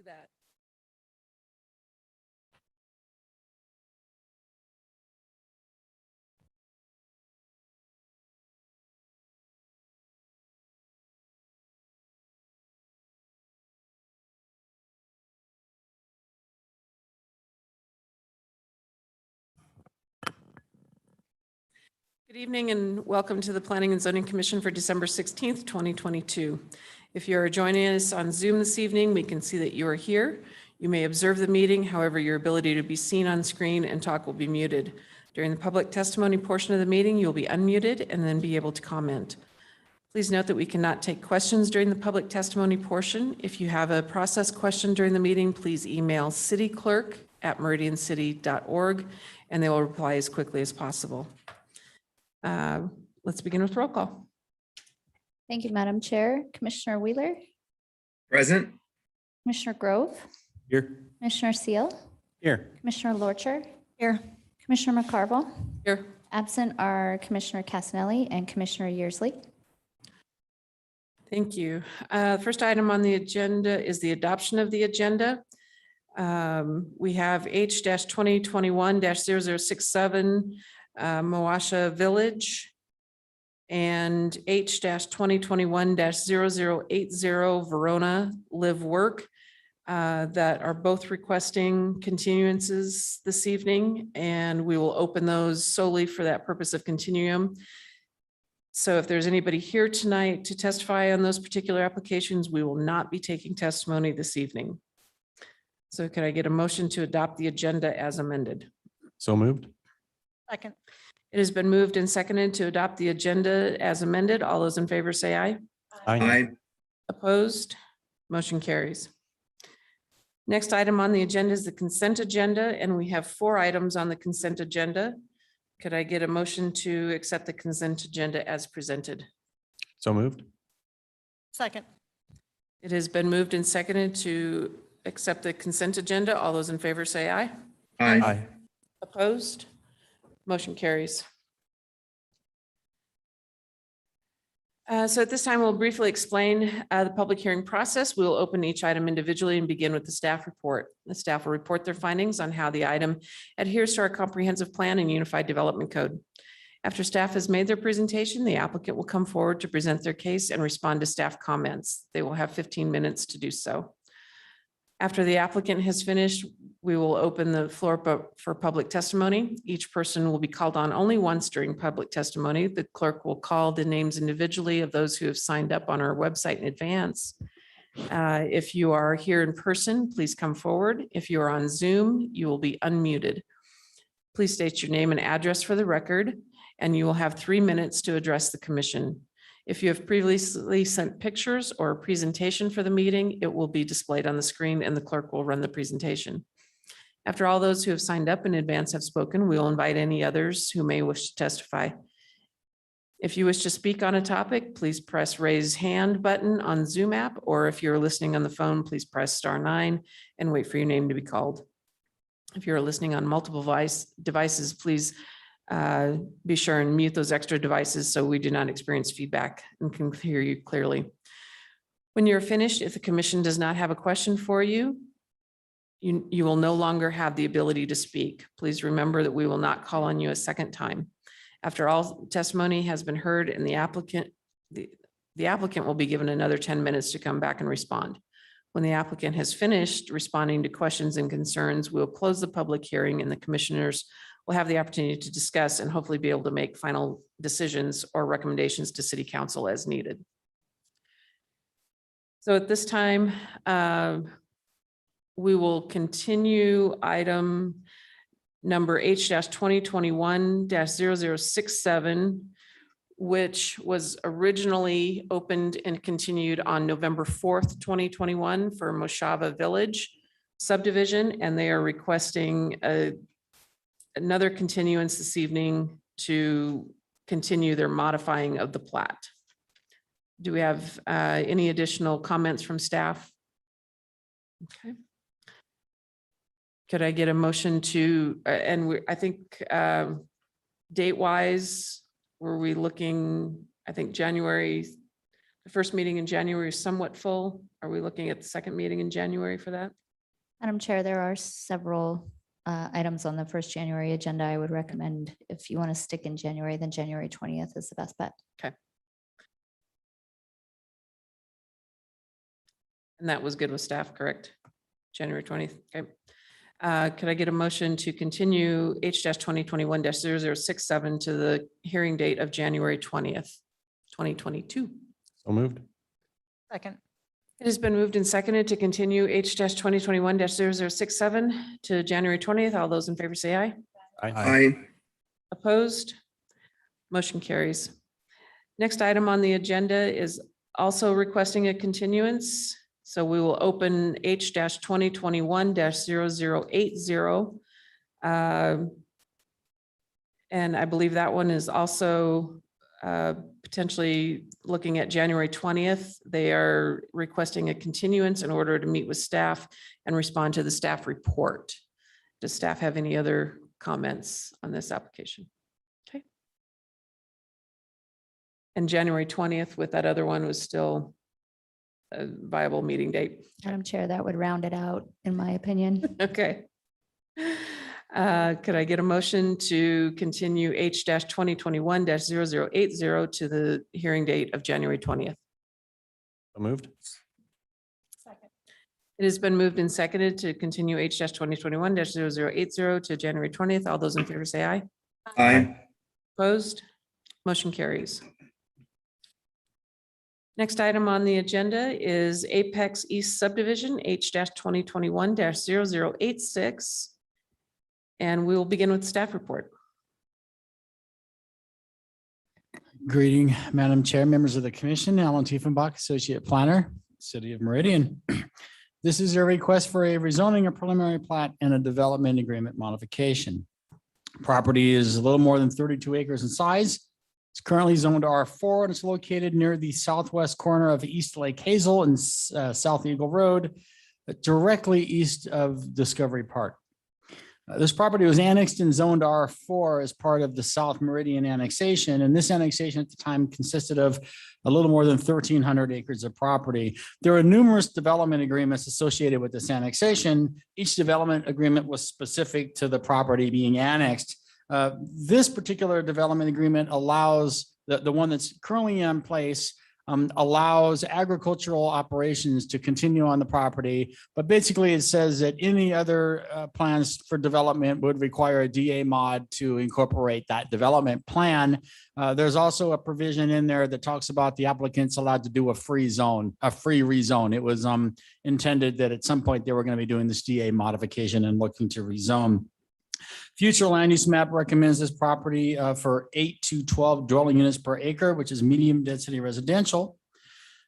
that. Good evening and welcome to the Planning and Zoning Commission for December 16th, 2022. If you are joining us on Zoom this evening, we can see that you are here. You may observe the meeting, however, your ability to be seen on screen and talk will be muted. During the public testimony portion of the meeting, you'll be unmuted and then be able to comment. Please note that we cannot take questions during the public testimony portion. If you have a process question during the meeting, please email cityclerk@meridiancity.org and they will reply as quickly as possible. Let's begin with roll call. Thank you, Madam Chair. Commissioner Wheeler, Present. Commissioner Grove, Here. Commissioner Seal, Here. Commissioner Lorcher. Here. Commissioner McCarville. Here. Absent are Commissioner Casanelli and Commissioner Yearsley. Thank you. First item on the agenda is the adoption of the agenda. We have H-2021-0067 Moasha Village and H-2021-0080 Verona Live Work that are both requesting continuances this evening, and we will open those solely for that purpose of continuum. So if there's anybody here tonight to testify on those particular applications, we will not be taking testimony this evening. So could I get a motion to adopt the agenda as amended? So moved. Second. It has been moved and seconded to adopt the agenda as amended. All those in favor say aye. Aye. Opposed? Motion carries. Next item on the agenda is the consent agenda, and we have 4 items on the consent agenda. Could I get a motion to accept the consent agenda as presented? So moved. Second. It has been moved and seconded to accept the consent agenda. All those in favor say aye. Aye. Opposed? Motion carries. So at this time, we'll briefly explain the public hearing process. We will open each item individually and begin with the staff report. The staff will report their findings on how the item adheres to our comprehensive plan and unified development code. After staff has made their presentation, the applicant will come forward to present their case and respond to staff comments. They will have 15 minutes to do so. After the applicant has finished, we will open the floor for public testimony. Each person will be called on only once during public testimony. The clerk will call the names individually of those who have signed up on our website in advance. If you are here in person, please come forward. If you are on Zoom, you will be unmuted. Please state your name and address for the record, and you will have 3 minutes to address the commission. If you have previously sent pictures or a presentation for the meeting, it will be displayed on the screen and the clerk will run the presentation. After all those who have signed up in advance have spoken, we will invite any others who may wish to testify. If you wish to speak on a topic, please press raise hand button on Zoom app, or if you're listening on the phone, please press *9 and wait for your name to be called. If you're listening on multiple devices, please be sure and mute those extra devices so we do not experience feedback and can hear you clearly. When you're finished, if the commission does not have a question for you, you will no longer have the ability to speak. Please remember that we will not call on you a second time. After all testimony has been heard and the applicant will be given another 10 minutes to come back and respond. When the applicant has finished responding to questions and concerns, we'll close the public hearing and the commissioners will have the opportunity to discuss and hopefully be able to make final decisions or recommendations to City Council as needed. So at this time, we will continue item number H-2021-0067, which was originally opened and continued on November 4th, 2021 for Moshava Village subdivision, and they are requesting another continuance this evening to continue their modifying of the plat. Do we have any additional comments from staff? Okay. Could I get a motion to, I think date wise, were we looking, I think January, The first meeting in January is somewhat full. Are we looking at the second meeting in January for that? Madam Chair, there are several items on the first January agenda. I would recommend if you want to stick in January, then January 20th is the best bet. And that was good with staff, correct? January 20th, okay. Could I get a motion to continue H-2021-0067 to the hearing date of January 20th, 2022? So moved. Second. It has been moved and seconded to continue H-2021-0067 to January 20th. All those in favor say aye. Aye. Opposed? Motion carries. Next item on the agenda is also requesting a continuance. So we will open H-2021-0080. And I believe that one is also potentially looking at January 20th. They are requesting a continuance in order to meet with staff and respond to the staff report. Does staff have any other comments on this application? Okay. And January 20th with that other one was still a viable meeting date. Madam Chair, that would round it out, in my opinion. Okay. Could I get a motion to continue H-2021-0080 to the hearing date of January 20th? So moved. It has been moved and seconded to continue H-2021-0080 to January 20th. All those in favor say aye. Aye. Opposed? Motion carries. Next item on the agenda is Apex East Subdivision, H-2021-0086. And we will begin with the staff report. Greeting, Madam Chair, members of the commission, Alan Tiefenbach, Associate Planner, City of Meridian. This is a request for a rezoning, a preliminary plat, and a development agreement modification. Property is a little more than 32 acres in size. It's currently zoned R4 and it's located near the southwest corner of East Lake Hazel and South Eagle Road, directly east of Discovery Park. This property was annexed and zoned R4 as part of the South Meridian annexation. And this annexation at the time consisted of a little more than 1,300 acres of property. There were numerous development agreements associated with this annexation. Each development agreement was specific to the property being annexed. This particular development agreement allows, the one that's currently in place, allows agricultural operations to continue on the property. But basically it says that any other plans for development would require a DA mod to incorporate that development plan. There's also a provision in there that talks about the applicants allowed to do a free rezone. It was intended that at some point they were going to be doing this DA modification and looking to rezone. Future land use map recommends this property for 8 to 12 dwelling units per acre, which is medium density residential.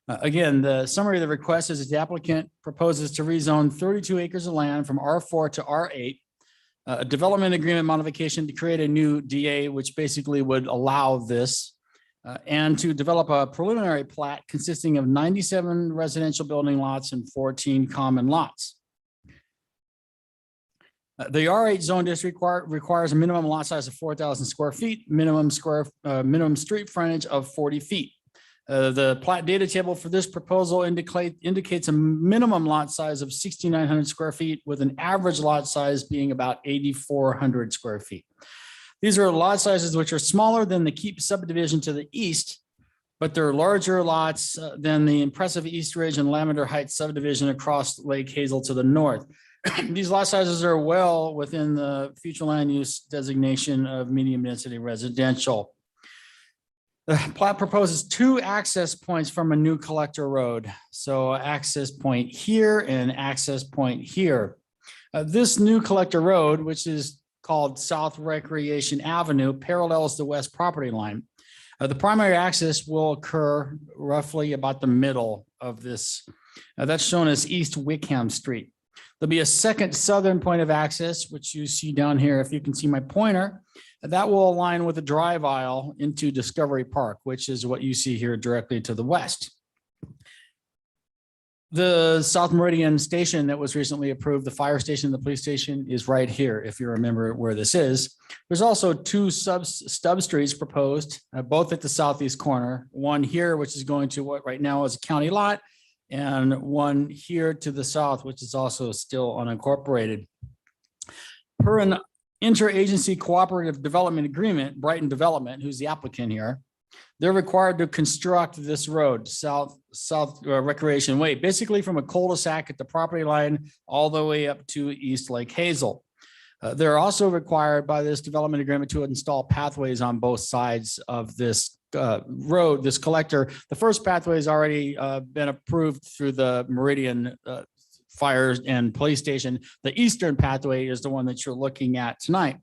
Again, the summary of the request is that the applicant proposes to rezone 32 acres of land from R4 to R8. A development agreement modification to create a new DA, which basically would allow this, and to develop a preliminary plat consisting of 97 residential building lots and 14 common lots. The R8 zone district requires a minimum lot size of 4,000 square feet, minimum street frontage of 40 feet. The plat data table for this proposal indicates a minimum lot size of 6,900 square feet with an average lot size being about 8,400 square feet. These are lot sizes which are smaller than the Keep subdivision to the east, but they're larger lots than the impressive East Ridge and Lavender Heights subdivision across Lake Hazel to the north. These lot sizes are well within the future land use designation of medium density residential. The plat proposes 2 access points from a new collector road. So access point here and access point here. This new collector road, which is called South Recreation Avenue, parallels the west property line. The primary access will occur roughly about the middle of this. That's shown as East Wickham Street. There'll be a second southern point of access, which you see down here, if you can see my pointer, that will align with the drive aisle into Discovery Park, which is what you see here directly to the west. The South Meridian station that was recently approved, the fire station, the police station is right here, if you remember where this is. There's also two stub streets proposed, both at the southeast corner. One here, which is going to what right now is a county lot, and one here to the south, which is also still unincorporated. Per an interagency cooperative development agreement, Brighton Development, who's the applicant here, they're required to construct this road, South Recreation Way, basically from a cul-de-sac at the property line all the way up to East Lake Hazel. They're also required by this development agreement to install pathways on both sides of this road, this collector. The first pathway has already been approved through the Meridian Fire and Police Station. The eastern pathway is the one that you're looking at tonight.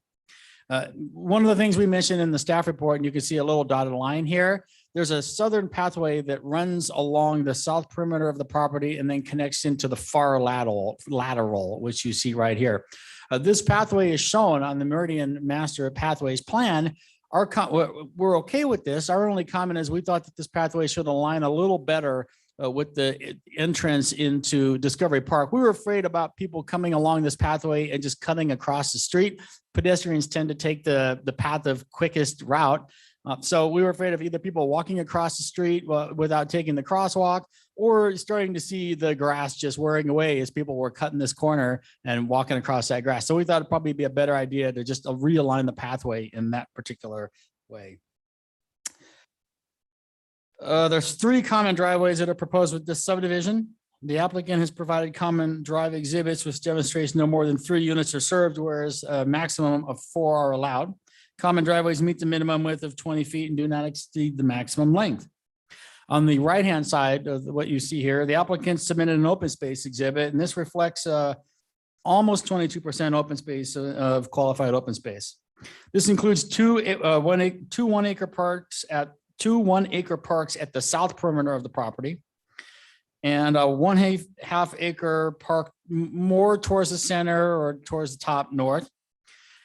One of the things we mentioned in the staff report, and you can see a little dotted line here, there's a southern pathway that runs along the south perimeter of the property and then connects into the far lateral, which you see right here. This pathway is shown on the Meridian Master Pathways Plan. We're okay with this. Our only comment is we thought that this pathway should align a little better with the entrance into Discovery Park. We were afraid about people coming along this pathway and just cutting across the street. Pedestrians tend to take the path of quickest route. So we were afraid of either people walking across the street without taking the crosswalk, or starting to see the grass just wearing away as people were cutting this corner and walking across that grass. So we thought it'd probably be a better idea to just realign the pathway in that particular way. There's 3 common driveways that are proposed with this subdivision. The applicant has provided common drive exhibits, which demonstrates no more than 3 units are served, whereas a maximum of 4 are allowed. Common driveways meet the minimum width of 20 feet and do not exceed the maximum length. On the right-hand side of what you see here, the applicant submitted an open space exhibit, and this reflects almost 22% open space of qualified open space. This includes two 1-acre parks at 2 1-acre parks at the south perimeter of the property, and a 1.5 acre park more towards the center or towards the top north.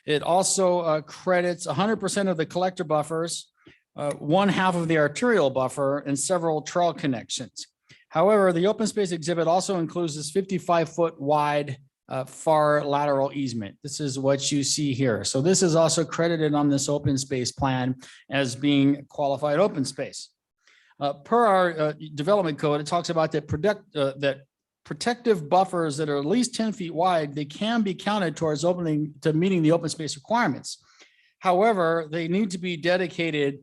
It also credits 100% of the collector buffers, 1/2 of the arterial buffer, and several trail connections. However, the open space exhibit also includes this 55-foot wide far lateral easement. This is what you see here. So this is also credited on this open space plan as being qualified open space. Per our development code, it talks about that protective buffers that are at least 10 feet wide, they can be counted towards meeting the open space requirements. However, they need to be dedicated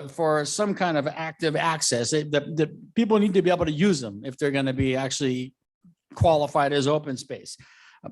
for some kind of active access. The people need to be able to use them if they're going to be actually qualified as open space.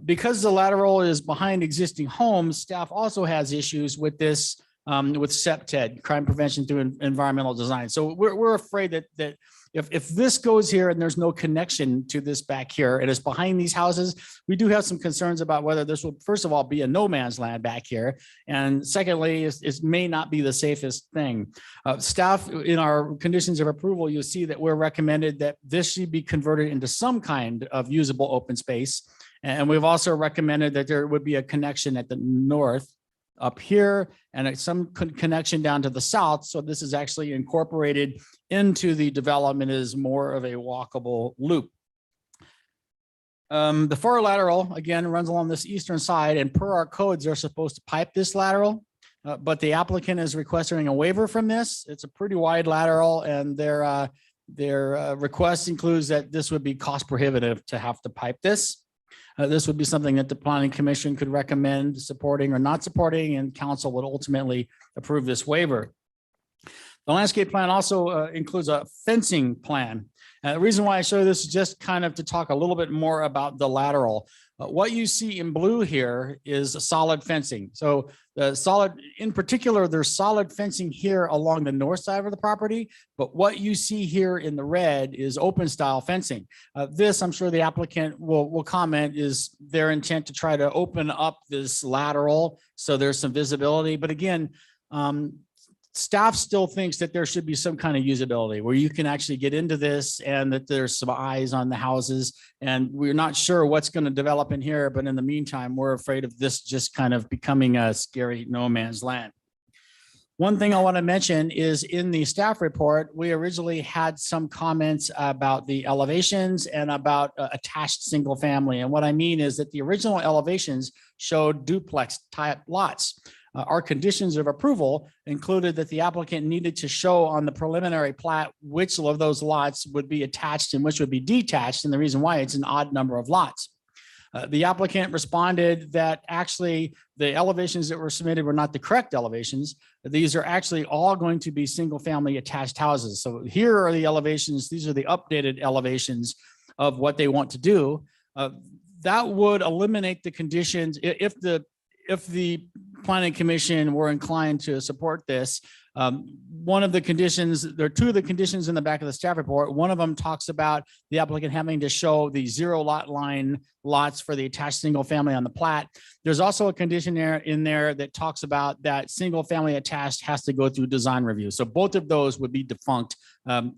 Because the lateral is behind existing homes, staff also has issues with this, with CPTED, crime prevention through environmental design. So we're afraid that if this goes here and there's no connection to this back here, it is behind these houses, we do have some concerns about whether this will, first of all, be a no man's land back here. And secondly, it may not be the safest thing. Staff, in our conditions of approval, you'll see that we're recommended that this should be converted into some kind of usable open space. And we've also recommended that there would be a connection at the north up here and some connection down to the south. So this is actually incorporated into the development as more of a walkable loop. The far lateral, again, runs along this eastern side, and per our codes, they're supposed to pipe this lateral, but the applicant is requesting a waiver from this. It's a pretty wide lateral, and their request includes that this would be cost prohibitive to have to pipe this. This would be something that the planning commission could recommend supporting or not supporting, and council would ultimately approve this waiver. The landscape plan also includes a fencing plan. The reason why I show this is just kind of to talk a little bit more about the lateral. What you see in blue here is a solid fencing. So the solid, in particular, there's solid fencing here along the north side of the property, but what you see here in the red is open style fencing. This, I'm sure the applicant will comment, is their intent to try to open up this lateral so there's some visibility. But again, staff still thinks that there should be some kind of usability where you can actually get into this and that there's some eyes on the houses, and we're not sure what's going to develop in here. But in the meantime, we're afraid of this just kind of becoming a scary no man's land. One thing I want to mention is in the staff report, we originally had some comments about the elevations and about attached single family. And what I mean is that the original elevations showed duplex type lots. Our conditions of approval included that the applicant needed to show on the preliminary plat which of those lots would be attached and which would be detached. And the reason why, it's an odd number of lots. The applicant responded that actually the elevations that were submitted were not the correct elevations. These are actually all going to be single family attached houses. So here are the elevations. These are the updated elevations of what they want to do. That would eliminate the conditions if the planning commission were inclined to support this. One of the conditions, there are two of the conditions in the back of the staff report. One of them talks about the applicant having to show the 0 lot line lots for the attached single family on the plat. There's also a condition there in there that talks about that single family attached has to go through design review. So both of those would be defunct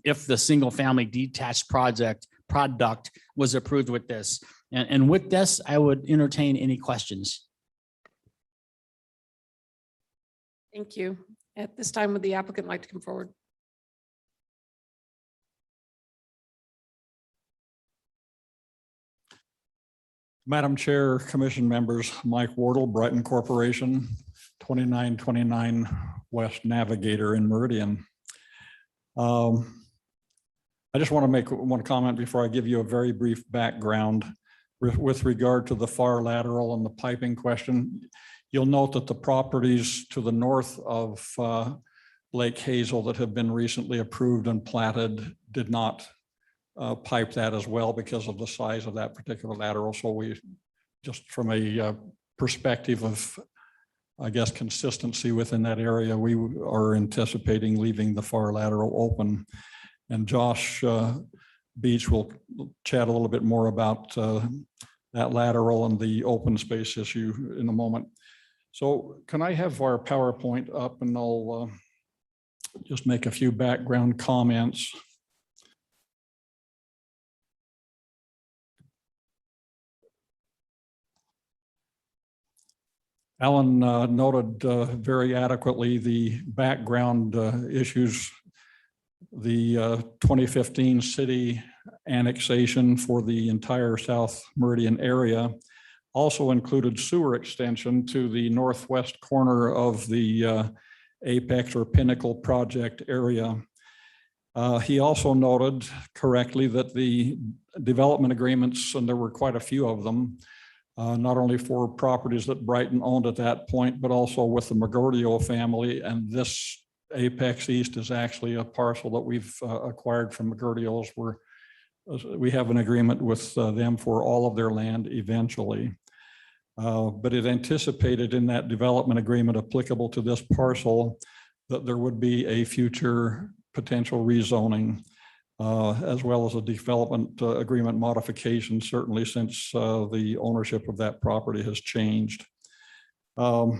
if the single family detached product was approved with this. And with this, I would entertain any questions. Thank you. At this time, would the applicant like to come forward? Madam Chair, Commission members, Mike Wardle, Brighton Corporation, 2929 West Navigator in Meridian. I just want to make one comment before I give you a very brief background with regard to the far lateral and the piping question. You'll note that the properties to the north of Lake Hazel that have been recently approved and platted did not pipe that as well because of the size of that particular lateral. So we, just from a perspective of, I guess, consistency within that area, we are anticipating leaving the far lateral open. And Josh Beach will chat a little bit more about that lateral and the open space issue in a moment. So can I have our PowerPoint up, and I'll just make a few background comments. Alan noted very adequately the background issues. The 2015 city annexation for the entire South Meridian area also included sewer extension to the northwest corner of the Apex or Pinnacle project area. He also noted correctly that the development agreements, and there were quite a few of them, not only for properties that Brighton owned at that point, but also with the Magordio family. And this Apex East is actually a parcel that we've acquired from Magordio's. We have an agreement with them for all of their land eventually. But it anticipated in that development agreement applicable to this parcel that there would be a future potential rezoning, as well as a development agreement modification, certainly since the ownership of that property has changed. So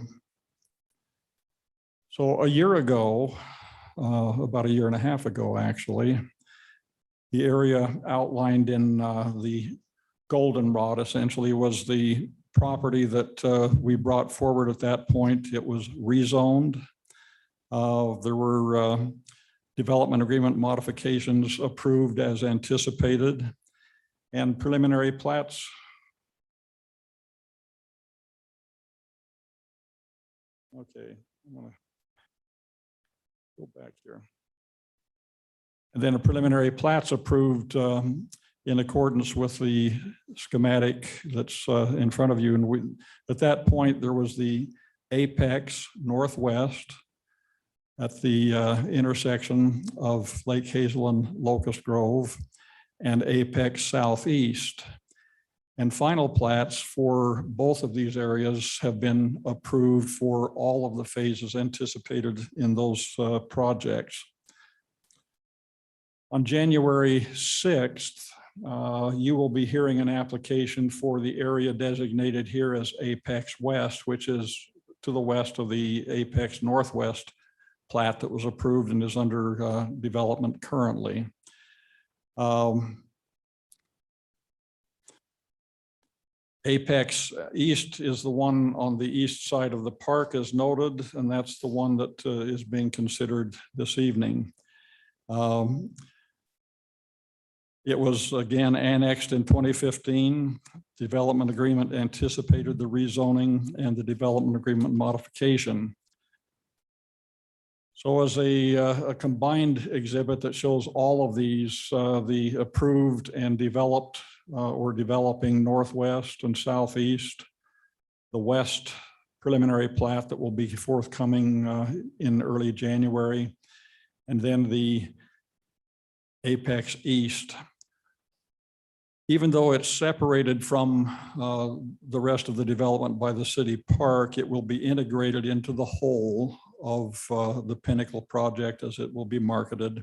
a year ago, about a year and a half ago, actually, the area outlined in the goldenrod essentially was the property that we brought forward at that point. It was rezoned. There were development agreement modifications approved as anticipated, and preliminary plats. Okay, I'm gonna go back here. And then a preliminary plats approved in accordance with the schematic that's in front of you. And at that point, there was the Apex Northwest at the intersection of Lake Hazel and Locust Grove, and Apex Southeast. And final plats for both of these areas have been approved for all of the phases anticipated in those projects. On January 6th, you will be hearing an application for the area designated here as Apex West, which is to the west of the Apex Northwest plat that was approved and is under development currently. Apex East is the one on the east side of the park as noted, and that's the one that is being considered this evening. It was again annexed in 2015. Development agreement anticipated the rezoning and the development agreement modification. So as a combined exhibit that shows all of these, the approved and developed or developing northwest and southeast, the west preliminary plat that will be forthcoming in early January, and then the Apex East. Even though it's separated from the rest of the development by the city park, it will be integrated into the whole of the Pinnacle project as it will be marketed,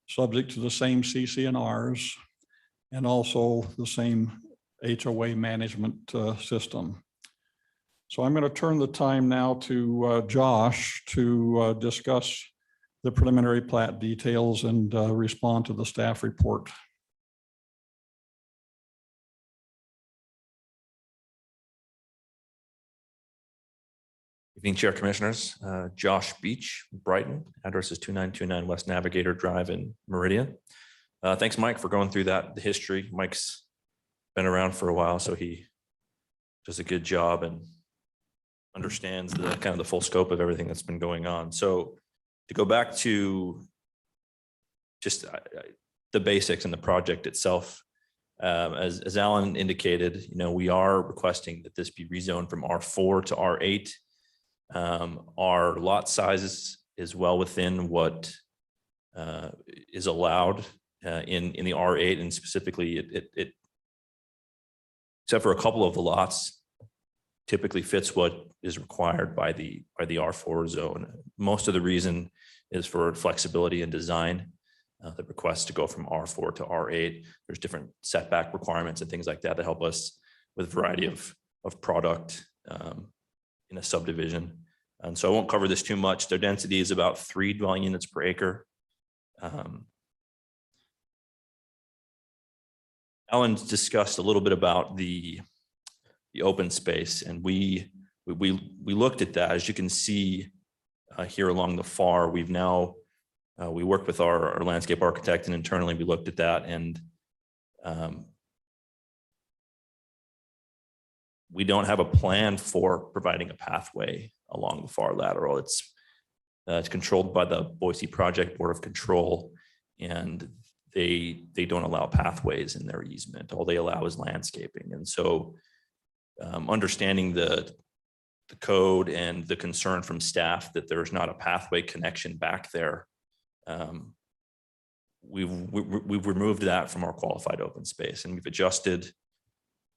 subject to the same CC&Rs and also the same HOA management system. So I'm going to turn the time now to Josh to discuss the preliminary plat details and respond to the staff report. Evening, Chair Commissioners. Josh Beach, Brighton. Address is 2929 West Navigator Drive in Meridian. Thanks, Mike, for going through that, the history. Mike's been around for a while, so he does a good job and understands the kind of the full scope of everything that's been going on. So to go back to just the basics and the project itself, as Alan indicated, we are requesting that this be rezoned from R4 to R8. Our lot sizes is well within what is allowed in the R8, and specifically it except for a couple of the lots typically fits what is required by the R4 zone. Most of the reason is for flexibility in design. The request to go from R4 to R8, there's different setback requirements and things like that that help us with a variety of product in a subdivision. And so I won't cover this too much. Their density is about 3 dwelling units per acre. Alan's discussed a little bit about the open space, and we looked at that. As you can see here along the far, we've now we worked with our landscape architect, and internally we looked at that, and we don't have a plan for providing a pathway along the far lateral. It's controlled by the Boise Project Board of Control, and they don't allow pathways in their easement. All they allow is landscaping. And so understanding the code and the concern from staff that there's not a pathway connection back there, we've removed that from our qualified open space, and we've adjusted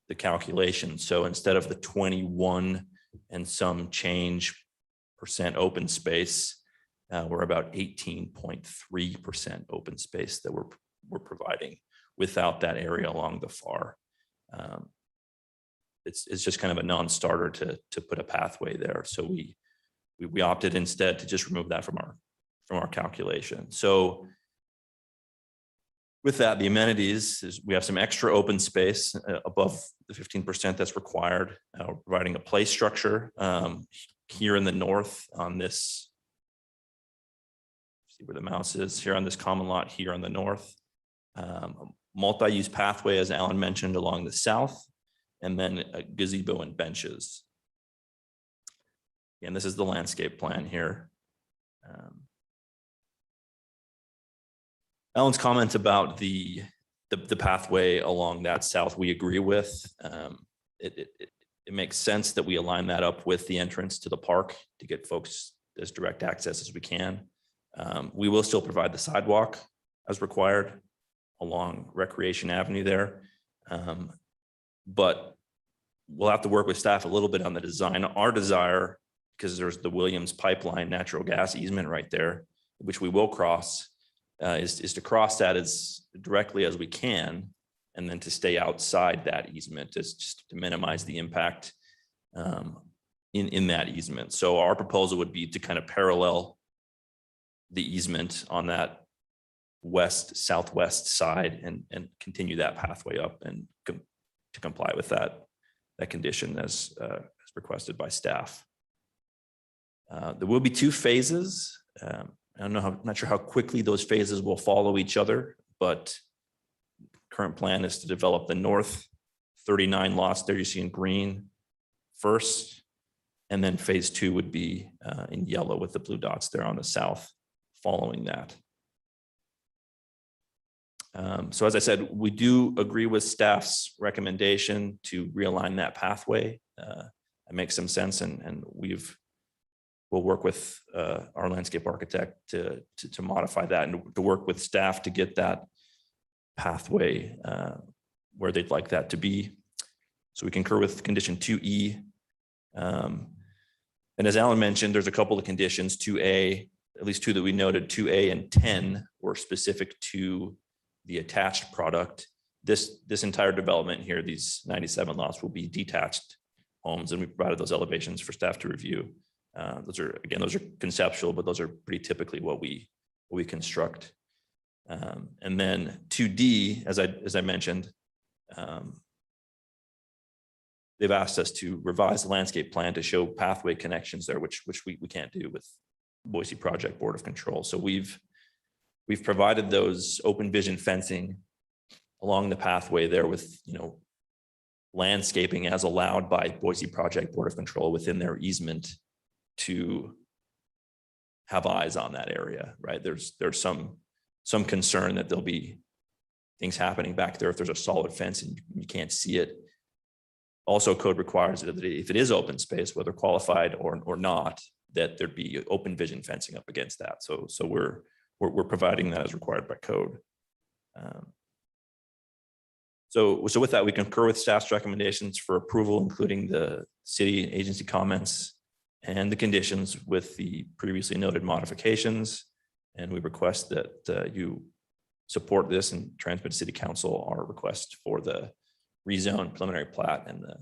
the calculation. So instead of the 21 and some change % open space, we're about 18.3% open space that we're providing without that area along the far. It's just kind of a non-starter to put a pathway there. So we opted instead to just remove that from our calculation. So with that, the amenities is we have some extra open space above the 15% that's required. We're providing a play structure here in the north on this. See where the mouse is here on this common lot here on the north. Multi-use pathway, as Alan mentioned, along the south, and then a gazebo and benches. And this is the landscape plan here. Alan's comment about the pathway along that south, we agree with. It makes sense that we align that up with the entrance to the park to get folks as direct access as we can. We will still provide the sidewalk as required along Recreation Avenue there. But we'll have to work with staff a little bit on the design. Our desire, because there's the Williams pipeline natural gas easement right there, which we will cross, is to cross that as directly as we can, and then to stay outside that easement, just to minimize the impact in that easement. So our proposal would be to kind of parallel the easement on that southwest side and continue that pathway up and to comply with that condition as requested by staff. There will be 2 phases. I don't know how, not sure how quickly those phases will follow each other, but current plan is to develop the north 39 lots there you see in green first, and then phase 2 would be in yellow with the blue dots there on the south following that. So as I said, we do agree with staff's recommendation to realign that pathway. It makes some sense, and we'll work with our landscape architect to modify that and to work with staff to get that pathway where they'd like that to be. So we concur with condition 2E. And as Alan mentioned, there's a couple of conditions, 2A, at least 2 that we noted, 2A and 10 were specific to the attached product. This entire development here, these 97 lots, will be detached homes, and we provided those elevations for staff to review. Those are conceptual, but those are pretty typically what we construct. And then 2D, as I mentioned, they've asked us to revise the landscape plan to show pathway connections there, which we can't do with Boise Project Board of Control. So we've provided those open vision fencing along the pathway there with, landscaping as allowed by Boise Project Board of Control within their easement to have eyes on that area, right? There's some concern that there'll be things happening back there if there's a solid fence and you can't see it. Also, code requires that if it is open space, whether qualified or not, that there'd be open vision fencing up against that. So we're providing that as required by code. So with that, we concur with staff's recommendations for approval, including the city agency comments and the conditions with the previously noted modifications. And we request that you support this and transmit to City Council our request for the rezone preliminary plat and the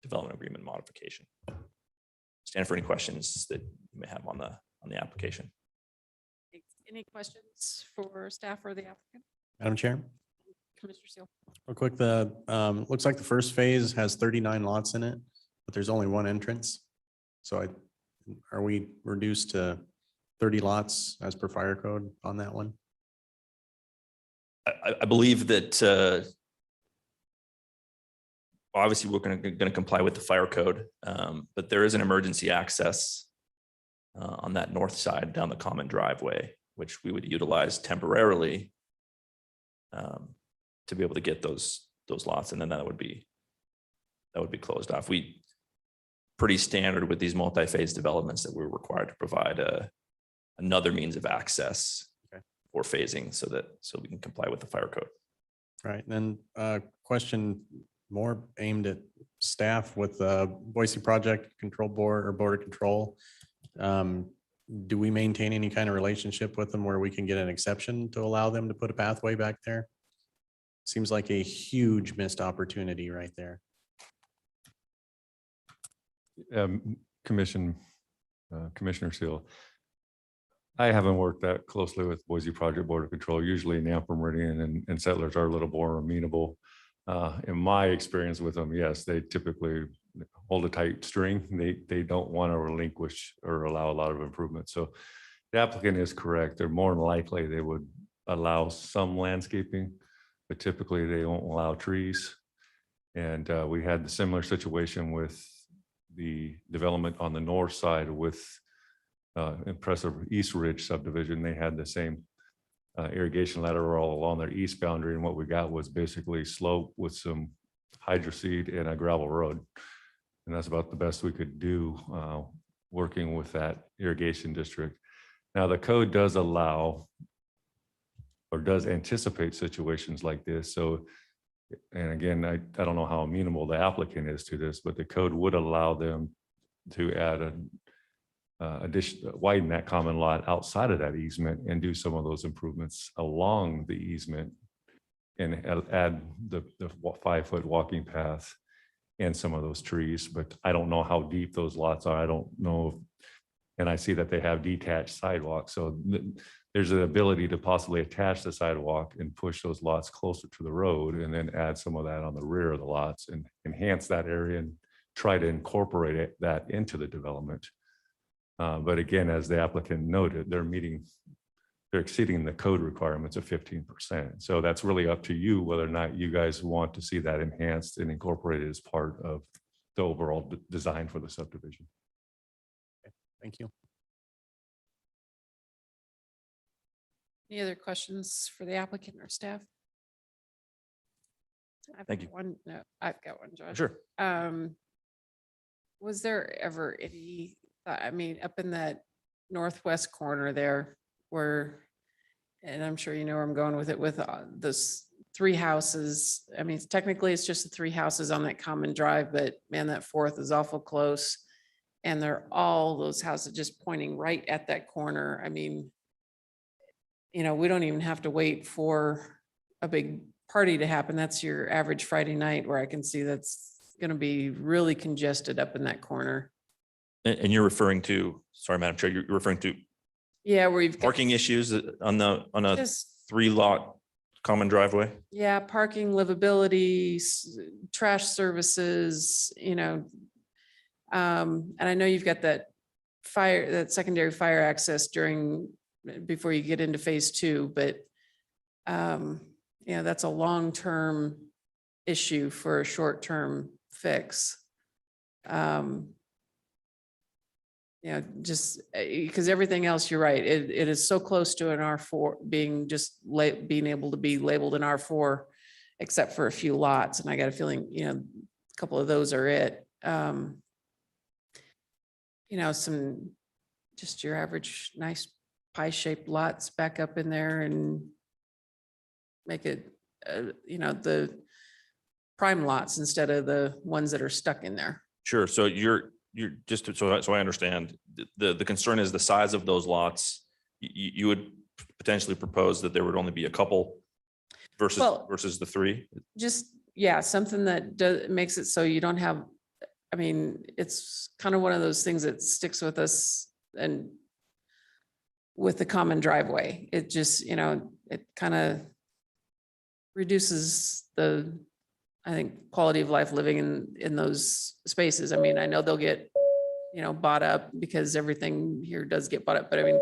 development agreement modification. Stand for any questions that you may have on the application. Any questions for staff or the applicant? Madam Chair, Commissioner Seal? real quick, looks like the first phase has 39 lots in it, but there's only 1 entrance. So are we reduced to 30 lots as per fire code on that one? I believe that obviously we're going to comply with the fire code, but there is an emergency access on that north side down the common driveway, which we would utilize temporarily to be able to get those lots, and then that would be closed off. Pretty standard with these multi-phase developments that we're required to provide another means of access for phasing so we can comply with the fire code. Right, and then question more aimed at staff with Boise Project Control Board or Board of Control. Do we maintain any kind of relationship with them where we can get an exception to allow them to put a pathway back there? Seems like a huge missed opportunity right there. Commissioner Seal, I haven't worked that closely with Boise Project Board of Control. Usually Nampa Meridian and settlers are a little more amenable. In my experience with them, yes, they typically hold a tight string. They don't want to relinquish or allow a lot of improvement. So the applicant is correct. They're more than likely they would allow some landscaping, but typically they won't allow trees. And we had the similar situation with the development on the north side with impressive East Ridge subdivision. They had the same irrigation lateral all along their east boundary, and what we got was basically slope with some hydro seed and a gravel road, and that's about the best we could do working with that irrigation district. Now the code does allow or does anticipate situations like this. So, and again, I don't know how amenable the applicant is to this, but the code would allow them to add an widen that common lot outside of that easement and do some of those improvements along the easement and add the 5-foot walking path and some of those trees. But I don't know how deep those lots are. I don't know And I see that they have detached sidewalks. So there's an ability to possibly attach the sidewalk and push those lots closer to the road and then add some of that on the rear of the lots and enhance that area and try to incorporate that into the development. But again, as the applicant noted, they're exceeding the code requirements of 15%. So that's really up to you whether or not you guys want to see that enhanced and incorporated as part of the overall design for the subdivision. Thank you. Any other questions for the applicant or staff? I've Thank got you. One, no, I've got one, Josh. Sure. Was there ever any, I mean, up in that northwest corner there where, and I'm sure you know where I'm going with it, with those 3 houses. I mean, technically it's just the 3 houses on that common drive, but man, that 4th is awful close. And they're all those houses just pointing right at that corner. I mean, you know, we don't even have to wait for a big party to happen. That's your average Friday night where I can see that's going to be really congested up in that corner. And you're referring to, sorry, Madam Chair, you're referring to Yeah, where you've got parking issues on a just, 3-lot common driveway? yeah, parking, livability, trash services, you know. And I know you've got that secondary fire access before you get into phase 2, but yeah, that's a long-term issue for a short-term fix. You know, just because everything else, you're right, it is so close to an R4 being able to be labeled an R4, except for a few lots. And I got a feeling, you know, a couple of those are it. You know, just your average nice pie-shaped lots back up in there and make it, you know, the prime lots instead of the ones that are stuck in there. Sure. So you're just, so I understand, the concern is the size of those lots. You would potentially propose that there would only be a couple versus the 3? Just, yeah, something that makes it so you don't have, I mean, it's kind of one of those things that sticks with us and with the common driveway. It just, you know, it kind of reduces the, I think, quality of life living in those spaces. I mean, I know they'll get, you know, bought up because everything here does get bought up, but I mean,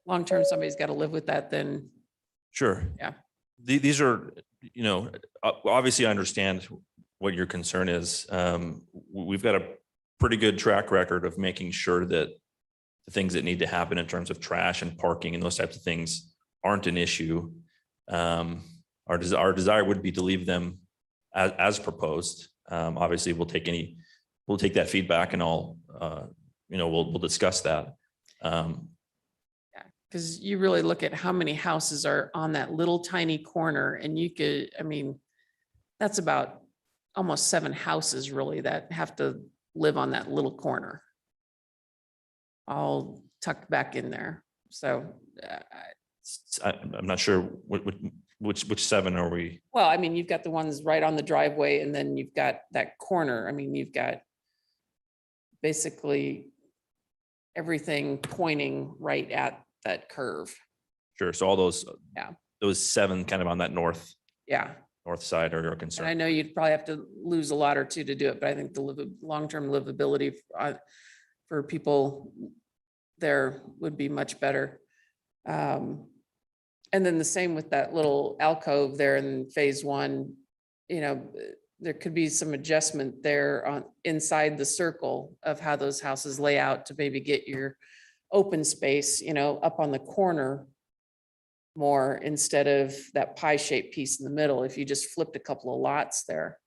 long-term, somebody's got to live with that then. Sure. Yeah. These are, you know, obviously I understand what your concern is. We've got a pretty good track record of making sure that the things that need to happen in terms of trash and parking and those types of things aren't an issue. Our desire would be to leave them as proposed. Obviously, we'll take that feedback and all, you know, we'll discuss that. Yeah, because you really look at how many houses are on that little tiny corner and you could, I mean, that's about almost 7 houses really that have to live on that little corner, all tucked back in there. So I'm not sure which 7 are we? well, I mean, you've got the ones right on the driveway and then you've got that corner. I mean, you've got basically everything pointing right at that curve. Sure. So all those, Yeah. those 7 kind of on that north Yeah. side are your And I concern. know you'd probably have to lose a lot or 2 to do it, but I think the long-term livability for people there would be much better. And then the same with that little alcove there in phase 1, you know, there could be some adjustment there on inside the circle of how those houses lay out to maybe get your open space, you know, up on the corner more instead of that pie-shaped piece in the middle. If you just flipped a couple of lots there.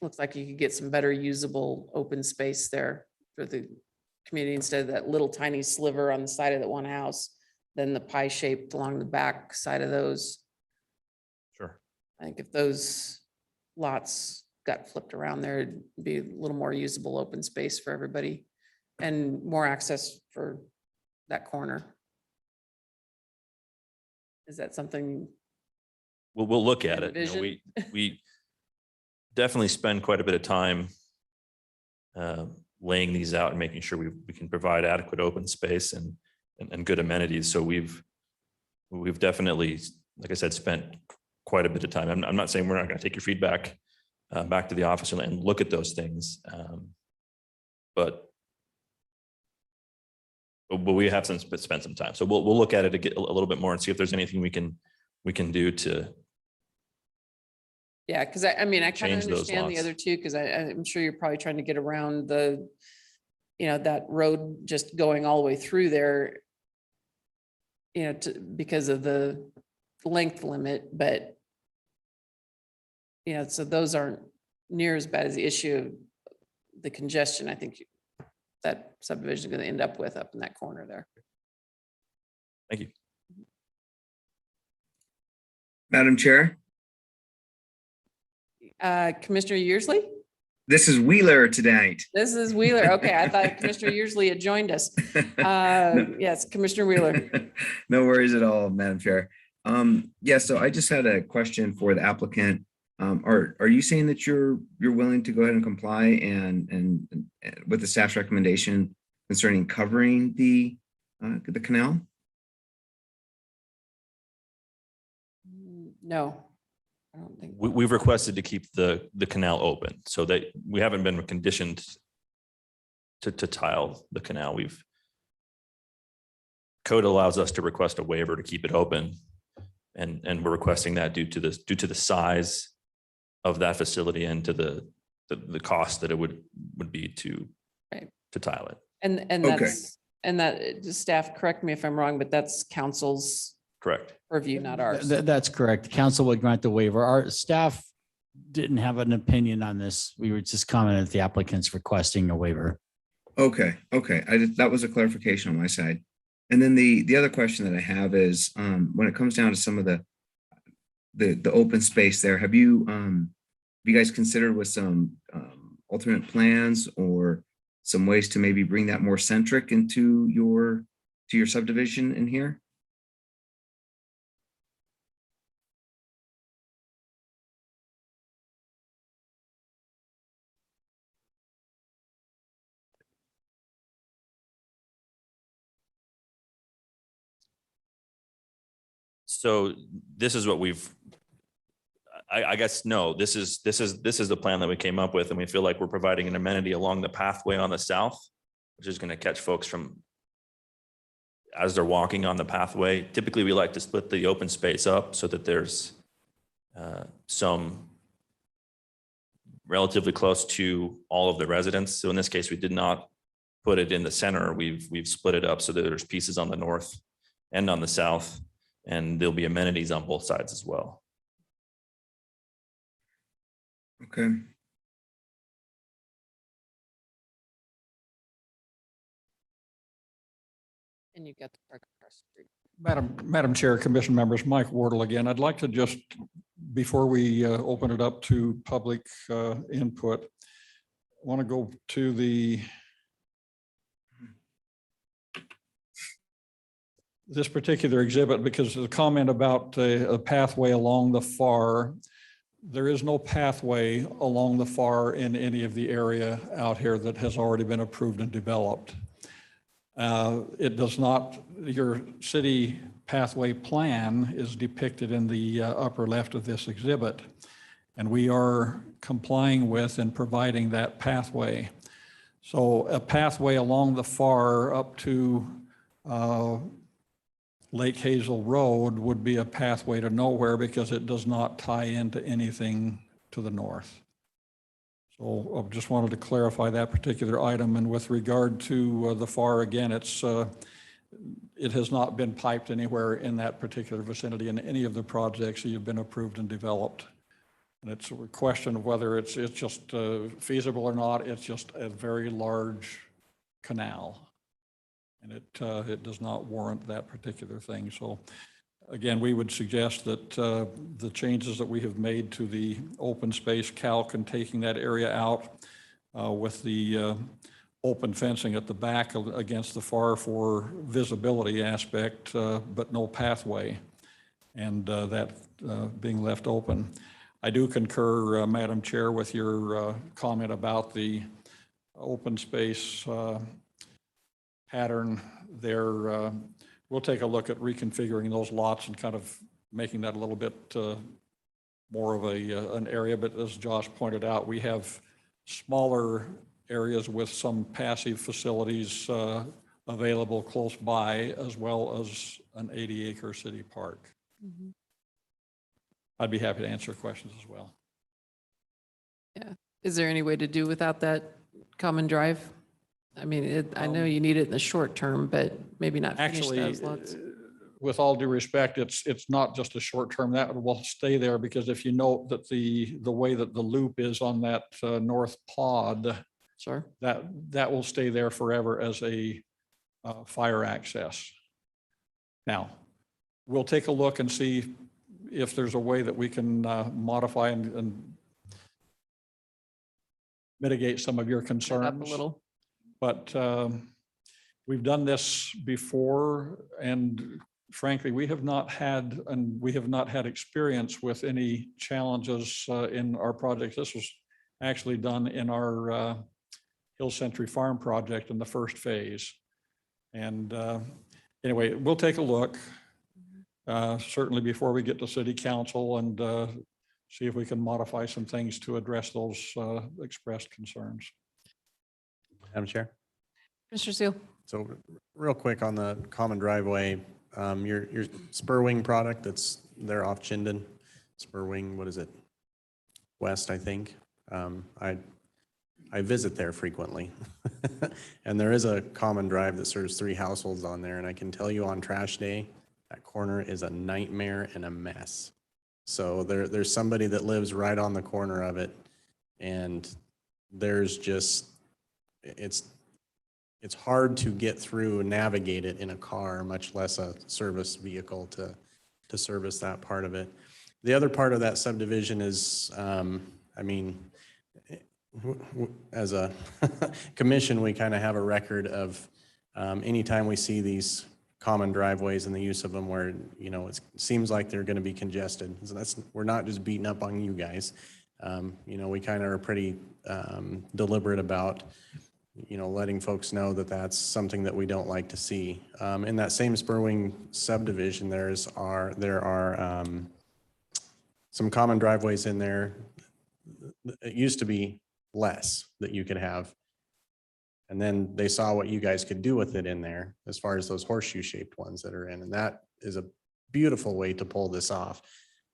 Looks like you could get some better usable open space there for the community instead of that little tiny sliver on the side of that one house, then the pie shaped along the back side of those. Sure. I think if those lots got flipped around there, it'd be a little more usable open space for everybody and more access for that corner. Is that something? We'll look at it. You know, we definitely spend quite a bit of time laying these out and making sure we can provide adequate open space and good amenities. So we've definitely, like I said, spent quite a bit of time. I'm not saying we're not going to take your feedback back to the office and look at those things. But we have spent some time. So we'll look at it a little bit more and see if there's anything we can do to. Yeah, because I mean, I kind of Change those understand the lots. other two, because I'm sure you're probably trying to get around the, that road just going all the way through there, because of the length limit, but so those aren't near as bad as the issue of the congestion, I think that subdivision is going to end up with up in that corner there. Thank you. Madam Chair, Commissioner Yearsley? this is Wheeler tonight. This is Wheeler. Okay, I thought Commissioner Yearsley had joined us. Yes, Commissioner Wheeler. No worries at all, Madam Chair. Yeah, so I just had a question for the applicant. Are you saying that you're willing to go ahead and comply and with the staff's recommendation concerning covering the canal? No, I don't think. We've requested to keep the canal open so that we haven't been conditioned to tile the canal. Code allows us to request a waiver to keep it open. And we're requesting that due to the size of that facility and to the cost that it would be to tile it. And Okay. that's, and that staff, correct me if I'm wrong, but that's council's Correct. purview, not ours. That's correct. Council would grant the waiver. Our staff didn't have an opinion on this. We were just commenting that the applicant's requesting a waiver. Okay, that was a clarification on my side. And then the other question that I have is when it comes down to some of the open space there, have you guys considered with some alternate plans or some ways to maybe bring that more centric into your subdivision in here? So this is what I guess, no, this is the plan that we came up with, and we feel like we're providing an amenity along the pathway on the south, which is going to catch folks from as they're walking on the pathway. Typically, we like to split the open space up so that there's some relatively close to all of the residents. So in this case, we did not put it in the center. We've split it up so that there's pieces on the north and on the south, and there'll be amenities on both sides as well. Okay. And you've got the park across the street. Madam Chair, Commission members, Mike Wardle again. I'd like to just, before we open it up to public input, want to go to this particular exhibit, because the comment about a pathway along the FAR, there is no pathway along the FAR in any of the area out here that has already been approved and developed. It does not, your city pathway plan is depicted in the upper left of this exhibit, and we are complying with and providing that pathway. So a pathway along the FAR up to Lake Hazel Road would be a pathway to nowhere because it does not tie into anything to the north. So I just wanted to clarify that particular item. And with regard to the FAR, again, it has not been piped anywhere in that particular vicinity in any of the projects that have been approved and developed. And it's a question of whether it's just feasible or not. It's just a very large canal. And it does not warrant that particular thing. So again, we would suggest that the changes that we have made to the open space calc and taking that area out with the open fencing at the back against the FAR for visibility aspect, but no pathway, and that being left open. I do concur, Madam Chair, with your comment about the open space pattern there. We'll take a look at reconfiguring those lots and kind of making that a little bit more of an area. But as Josh pointed out, we have smaller areas with some passive facilities available close by, as well as an 80-acre city park. Mhm. I'd be happy to answer questions as well. Is there any way to do without that common drive? I mean, I know you need it in the short term, but maybe not finish Actually, those lots. with all due respect, it's not just a short term, that will stay there, because if you note that the way that the loop is on that north pod, Sure. that will stay there forever as a fire access. Now, we'll take a look and see if there's a way that we can modify and mitigate some of your Up a concerns. little. But we've done this before, and frankly, we have not had experience with any challenges in our projects. This was actually done in our Hill Century Farm project in the first phase. And anyway, we'll take a look, certainly before we get to city council, and see if we can modify some things to address those expressed concerns. Madam Chair. Mr. Seal. So real quick on the common driveway, your spur wing product that's there off Chinden, spur wing, what is it? West, I think. I visit there frequently. And there is a common drive that serves 3 households on there. And I can tell you on trash day, that corner is a nightmare and a mess. So there's somebody that lives right on the corner of it. And there's just, it's hard to get through and navigate it in a car, much less a service vehicle to service that part of it. The other part of that subdivision is, I mean, as a commission, we kind of have a record of anytime we see these common driveways and the use of them where, you know, it seems like they're going to be congested. So we're not just beating up on you guys. You know, we kind of are pretty deliberate about, you know, letting folks know that that's something that we don't like to see. In that same Spurwing subdivision, there are some common driveways in there. It used to be less that you could have. And then they saw what you guys could do with it in there as far as those horseshoe shaped ones that are in. And that is a beautiful way to pull this off.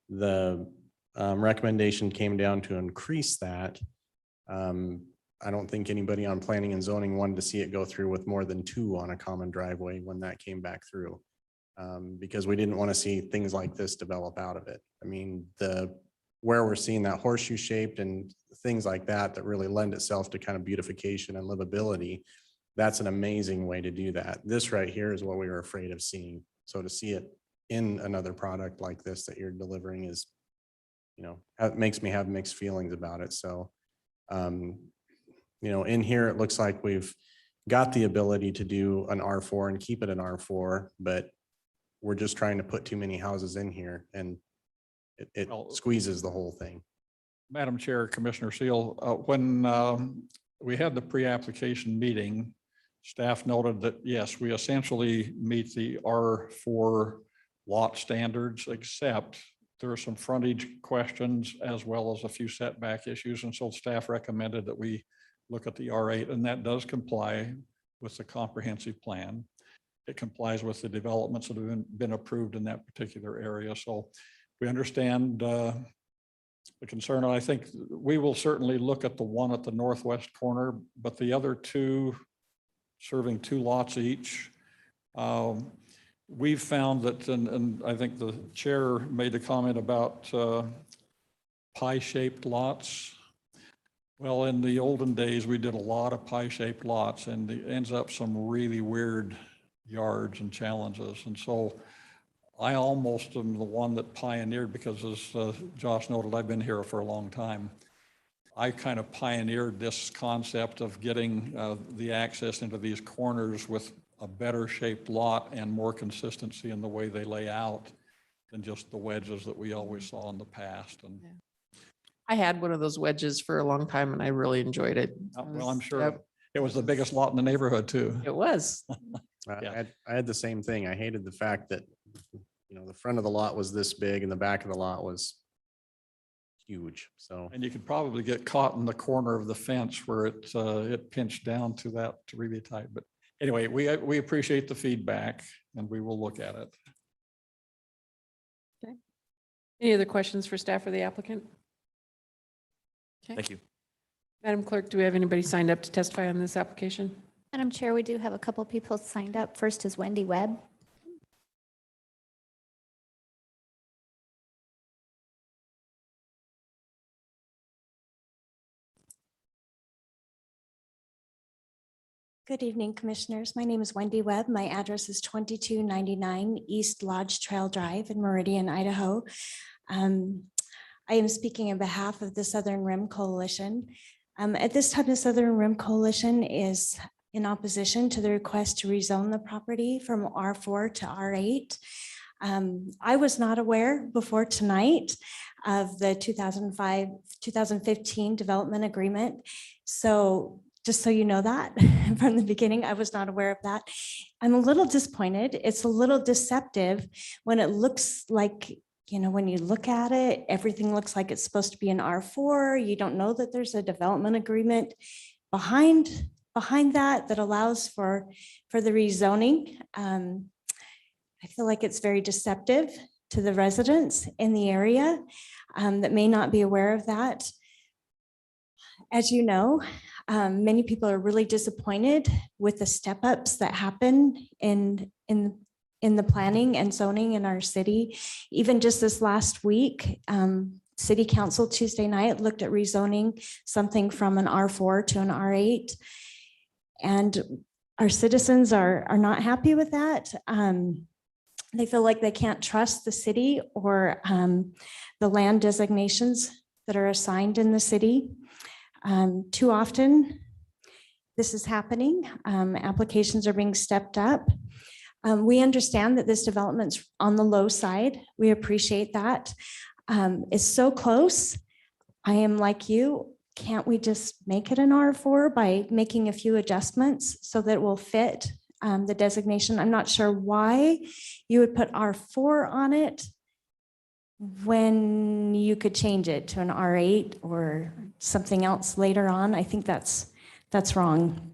The recommendation came down to increase that. I don't think anybody on planning and zoning wanted to see it go through with more than 2 on a common driveway when that came back through. Because we didn't want to see things like this develop out of it. I mean, where we're seeing that horseshoe shaped and things like that really lend itself to kind of beautification and livability. That's an amazing way to do that. This right here is what we were afraid of seeing. So to see it in another product like this that you're delivering is, you know, it makes me have mixed feelings about it. So, you know, in here, it looks like we've got the ability to do an R4 and keep it an R4, but we're just trying to put too many houses in here and it squeezes the whole thing. Madam Chair, Commissioner Seal, when we had the pre-application meeting, staff noted that, yes, we essentially meet the R4 lot standards, except there are some frontage questions as well as a few setback issues. And so staff recommended that we look at the R8, and that does comply with the comprehensive plan. It complies with the developments that have been approved in that particular area. So we understand the concern. I think we will certainly look at the one at the northwest corner, but the other 2 serving 2 lots each. We've found that, and I think the chair made a comment about pie-shaped lots. Well, in the olden days, we did a lot of pie-shaped lots, and it ends up some really weird yards and challenges. And so I almost am the one that pioneered, because as Josh noted, I've been here for a long time. I kind of pioneered this concept of getting the access into these corners with a better shaped lot and more consistency in the way they lay out than just the wedges that we always saw in the past. And I had one of those wedges for a long time and I really enjoyed it. well, I'm sure Yep. It was the biggest lot in the neighborhood too. It was. Yeah. I had the same thing. I hated the fact that, the front of the lot was this big and the back of the lot was huge. So And you could probably get caught in the corner of the fence where it pinched down to that to really tight. But anyway, we appreciate the feedback and we will look at it. Any other questions for staff or the applicant? Okay. Thank you. Madam Clerk, do we have anybody signed up to testify on this application? Madam Chair, we do have a couple people signed up. First is Wendy Webb. Good evening, Commissioners. My name is Wendy Webb. My address is 2299 East Lodge Trail Drive in Meridian, Idaho. I am speaking on behalf of the Southern Rim Coalition. At this time, the Southern Rim Coalition is in opposition to the request to rezone the property from R4 to R8. I was not aware before tonight of the 2015 development agreement. So just so you know that from the beginning, I was not aware of that. I'm a little disappointed. It's a little deceptive when it looks like, when you look at it, everything looks like it's supposed to be an R4. You don't know that there's a development agreement behind that allows for the rezoning. I feel like it's very deceptive to the residents in the area that may not be aware of that. As you know, many people are really disappointed with the step-ups that happen in the planning and zoning in our city. Even just this last week, City Council Tuesday night looked at rezoning something from an R4 to an R8. And our citizens are not happy with that. They feel like they can't trust the city or the land designations that are assigned in the city. Too often, this is happening. Applications are being stepped up. We understand that this development's on the low side. We appreciate that. It's so close. I am like you. Can't we just make it an R4 by making a few adjustments so that it will fit the designation? I'm not sure why you would put R4 on it when you could change it to an R8 or something else later on. I think that's wrong.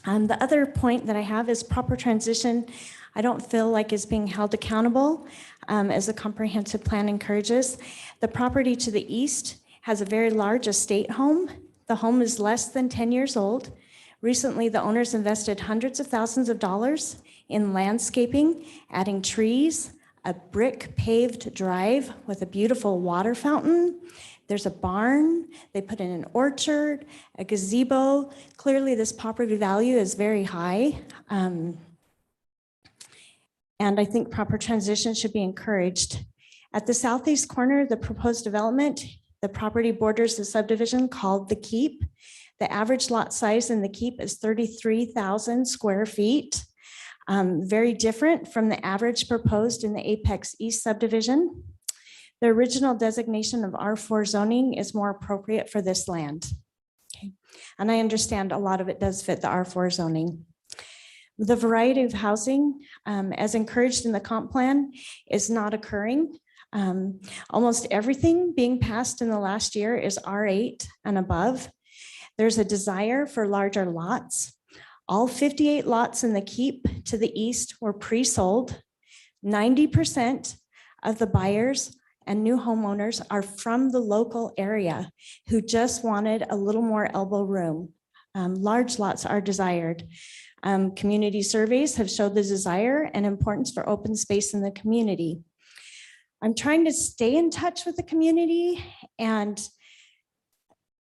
The other point that I have is proper transition. I don't feel like is being held accountable as the comprehensive plan encourages. The property to the east has a very large estate home. The home is less than 10 years old. Recently, the owners invested hundreds of thousands of dollars in landscaping, adding trees, a brick paved drive with a beautiful water fountain. There's a barn. They put in an orchard, a gazebo. Clearly, this property value is very high. And I think proper transition should be encouraged. At the southeast corner of the proposed development, the property borders the subdivision called the Keep. The average lot size in the Keep is 33,000 square feet. Very different from the average proposed in the Apex East subdivision. The original designation of R4 zoning is more appropriate for this land. Okay. And I understand a lot of it does fit the R4 zoning. The variety of housing, as encouraged in the comp plan, is not occurring. Almost everything being passed in the last year is R8 and above. There's a desire for larger lots. All 58 lots in the Keep to the east were pre-sold. 90% of the buyers and new homeowners are from the local area who just wanted a little more elbow room. Large lots are desired. Community surveys have showed the desire and importance for open space in the community. I'm trying to stay in touch with the community, and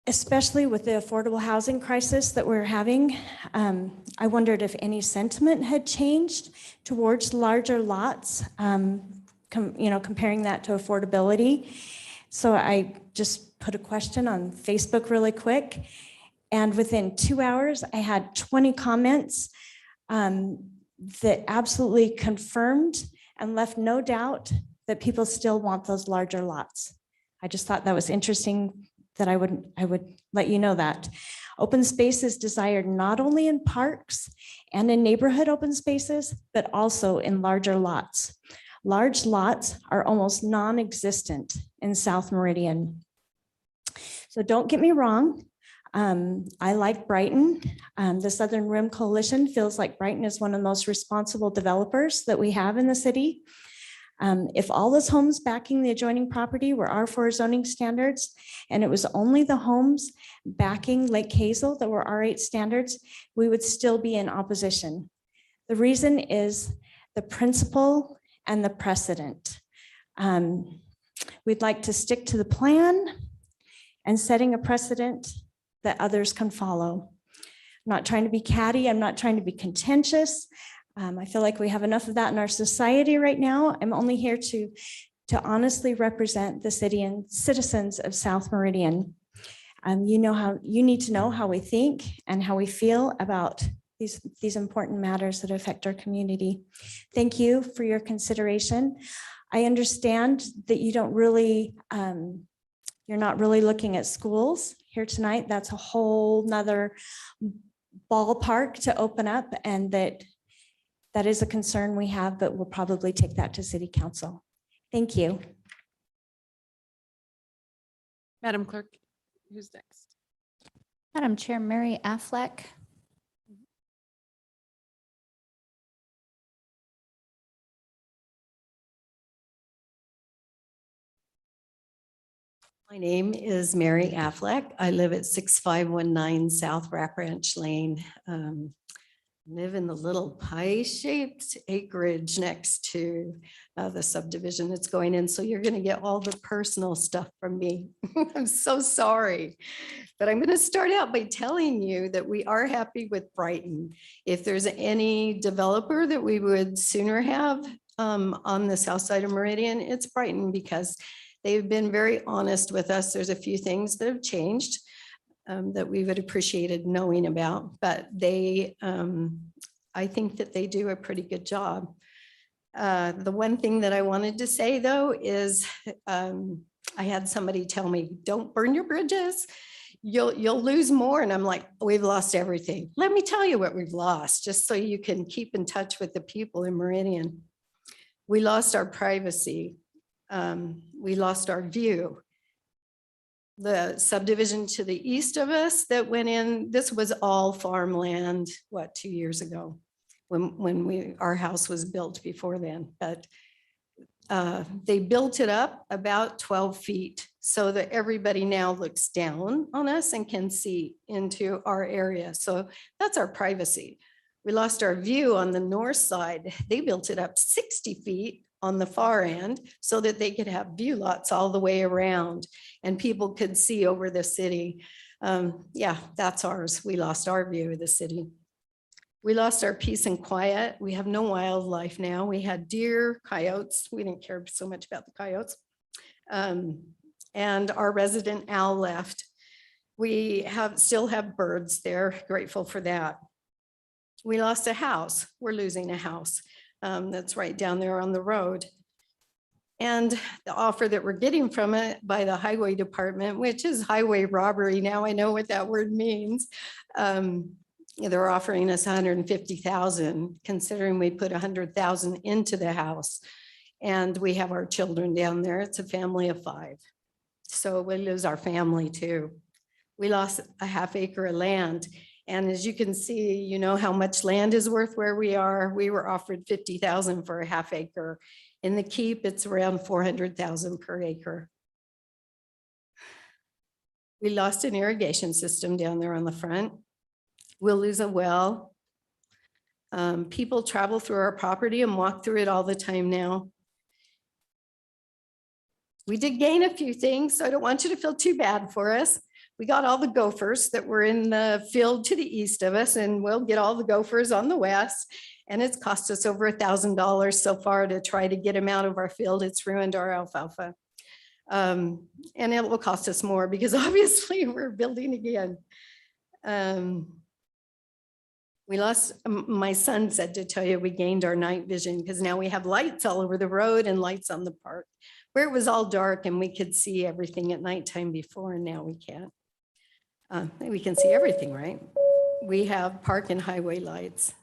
especially with the affordable housing crisis that we're having, I wondered if any sentiment had changed towards larger lots, comparing that to affordability. So I just put a question on Facebook really quick, and within 2 hours, I had 20 comments that absolutely confirmed and left no doubt that people still want those larger lots. I just thought that was interesting that I would let you know that. Open space is desired not only in parks and in neighborhood open spaces, but also in larger lots. Large lots are almost non-existent in South Meridian. So don't get me wrong. I like Brighton. The Southern Rim Coalition feels like Brighton is one of the most responsible developers that we have in the city. If all those homes backing the adjoining property were R4 zoning standards, and it was only the homes backing Lake Hazel that were R8 standards, we would still be in opposition. The reason is the principle and the precedent. We'd like to stick to the plan and setting a precedent that others can follow. I'm not trying to be catty. I'm not trying to be contentious. I feel like we have enough of that in our society right now. I'm only here to honestly represent the city and citizens of South Meridian. You need to know how we think and how we feel about these important matters that affect our community. Thank you for your consideration. I understand that you don't really, you're not really looking at schools here tonight. That's a whole nother ballpark to open up, and that is a concern we have, but we'll probably take that to City Council. Thank you. Madam Clerk, who's next? Madam Chair, Mary Affleck. My name is Mary Affleck. I live at 6519 South Rap Ranch Lane. Live in the little pie-shaped acreage next to the subdivision that's going in. So you're going to get all the personal stuff from me. I'm so sorry. But I'm going to start out by telling you that we are happy with Brighton. If there's any developer that we would sooner have on the south side of Meridian, it's Brighton, because they've been very honest with us. There's a few things that have changed that we would appreciated knowing about, but they, I think that they do a pretty good job. The one thing that I wanted to say though is I had somebody tell me, don't burn your bridges. You'll lose more. And I'm like, we've lost everything. Let me tell you what we've lost, just so you can keep in touch with the people in Meridian. We lost our privacy. We lost our view. The subdivision to the east of us that went in, this was all farmland, 2 years ago, when our house was built before then. But they built it up about 12 feet so that everybody now looks down on us and can see into our area. So that's our privacy. We lost our view on the north side. They built it up 60 feet on the far end so that they could have view lots all the way around and people could see over the city. Yeah, that's ours. We lost our view of the city. We lost our peace and quiet. We have no wildlife now. We had deer, coyotes. We didn't care so much about the coyotes. And our resident owl left. We still have birds there. Grateful for that. We lost a house. We're losing a house. That's right down there on the road. And the offer that we're getting from it by the highway department, which is highway robbery. Now I know what that word means. They're offering us 150,000, considering we put 100,000 into the house. And we have our children down there. It's a family of 5. So we lose our family too. We lost a half acre of land. And as you can see, you know how much land is worth where we are. We were offered 50,000 for a half acre. In the keep, it's around 400,000 per acre. We lost an irrigation system down there on the front. We'll lose a well. People travel through our property and walk through it all the time now. We did gain a few things, so I don't want you to feel too bad for us. We got all the gophers that were in the field to the east of us, and we'll get all the gophers on the west. And it's cost us over $1,000 so far to try to get them out of our field. It's ruined our alfalfa. And it will cost us more because obviously we're building again. We lost, my son said to tell you, we gained our night vision because now we have lights all over the road and lights on the park, where it was all dark and we could see everything at nighttime before, and now we can't. We can see everything, right? We have park and highway lights.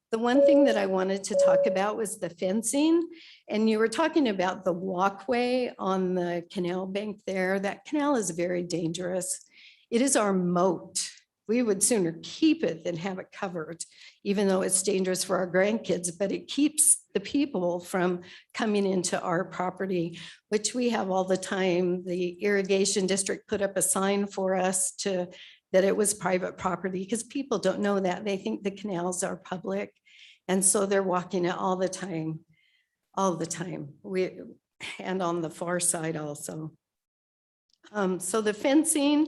The one thing that I wanted to talk about was the fencing. And you were talking about the walkway on the canal bank there. That canal is very dangerous. It is our moat. We would sooner keep it than have it covered, even though it's dangerous for our grandkids, but it keeps the people from coming into our property, which we have all the time. The irrigation district put up a sign for us that it was private property because people don't know that. They think the canals are public. And so they're walking it all the time, and on the far side also. So the fencing,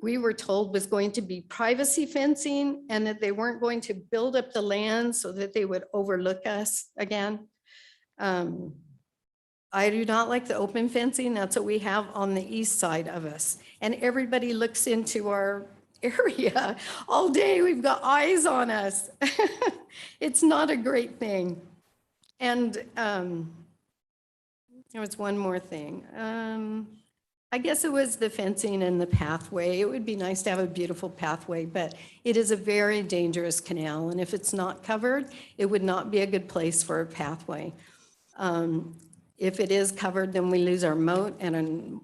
we were told was going to be privacy fencing and that they weren't going to build up the land so that they would overlook us again. I do not like the open fencing. That's what we have on the east side of us. And everybody looks into our area all day. We've got eyes on us. It's not a great thing. And there was one more thing. I guess it was the fencing and the pathway. It would be nice to have a beautiful pathway, but it is a very dangerous canal. And if it's not covered, it would not be a good place for a pathway. If it is covered, then we lose our moat and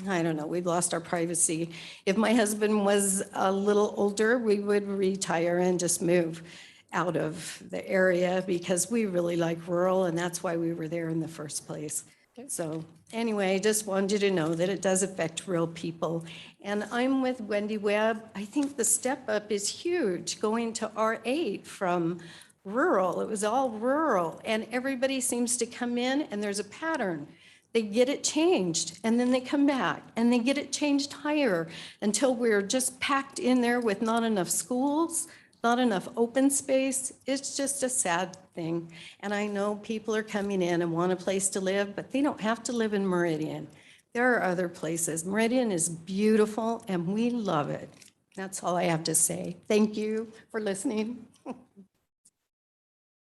I don't know, we've lost our privacy. If my husband was a little older, we would retire and just move out of the area because we really like rural and that's why we were there in the first place. So anyway, just wanted you to know that it does affect real people. And I'm with Wendy Webb. I think the step up is huge going to R8 from rural. It was all rural and everybody seems to come in and there's a pattern. They get it changed and then they come back and they get it changed higher until we're just packed in there with not enough schools, not enough open space. It's just a sad thing. And I know people are coming in and want a place to live, but they don't have to live in Meridian. There are other places. Meridian is beautiful and we love it. That's all I have to say. Thank you for listening.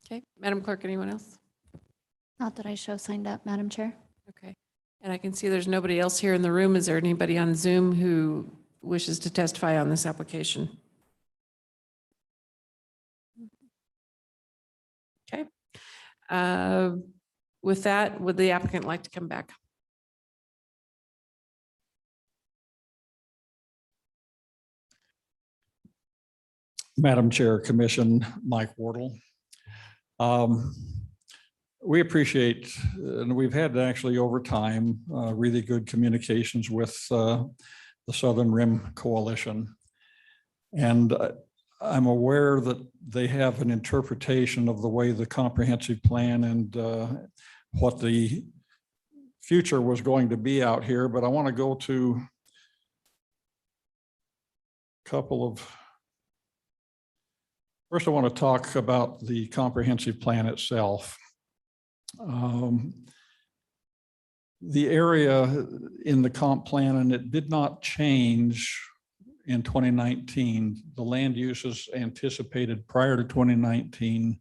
Okay, Madam Clerk, anyone else? Not that I show signed up, Madam Chair. Okay, and I can see there's nobody else here in the room. Is there anybody on Zoom who wishes to testify on this application? Okay. With that, would the applicant like to come back? Madam Chair, Commission, Mike Wardle. We appreciate, and we've had actually over time, really good communications with the Southern Rim Coalition. And I'm aware that they have an interpretation of the way the comprehensive plan and what the future was going to be out here, but I want to go to a couple of, first I want to talk about the comprehensive plan itself. The area in the comp plan, and it did not change in 2019. The land uses anticipated prior to 2019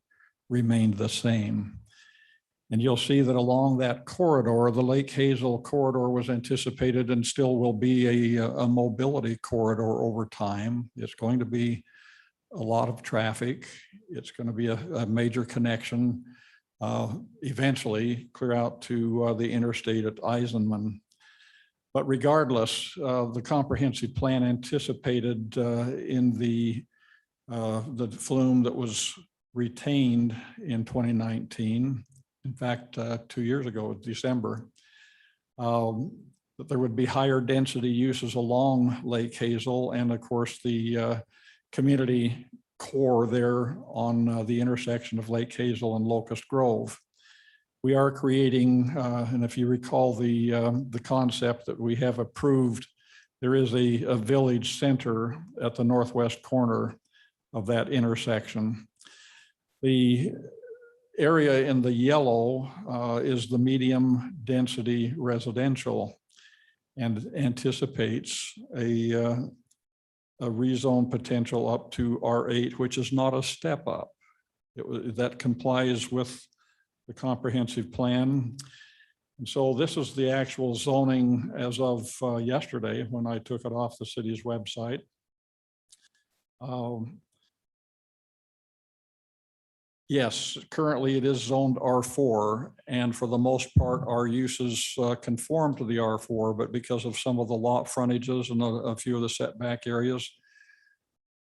remained the same. And you'll see that along that corridor, the Lake Hazel corridor was anticipated and still will be a mobility corridor over time. It's going to be a lot of traffic. It's going to be a major connection. Eventually clear out to the interstate at Eisenman. But regardless, the comprehensive plan anticipated in the flume that was retained in 2019, in fact, 2 years ago, December, that there would be higher density uses along Lake Hazel and of course the community core there on the intersection of Lake Hazel and Locust Grove. We are creating, and if you recall the concept that we have approved, there is a village center at the northwest corner of that intersection. The area in the yellow is the medium density residential and anticipates a rezone potential up to R8, which is not a step up. That complies with the comprehensive plan. And so this is the actual zoning as of yesterday when I took it off the city's website. Yes, currently it is zoned R4, and for the most part, our uses conform to the R4, but because of some of the lot frontages and a few of the setback areas,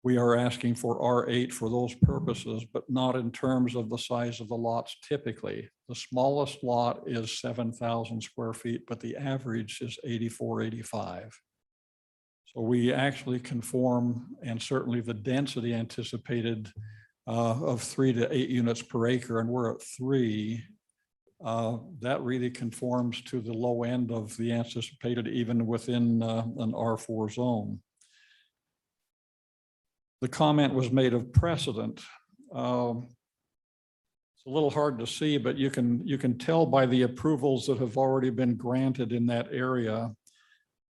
we are asking for R8 for those purposes, but not in terms of the size of the lots typically. The smallest lot is 7,000 square feet, but the average is 84, 85. So we actually conform, and certainly the density anticipated of 3 to 8 units per acre, and we're at 3. That really conforms to the low end of the anticipated, even within an R4 zone. The comment was made of precedent. It's a little hard to see, but you can tell by the approvals that have already been granted in that area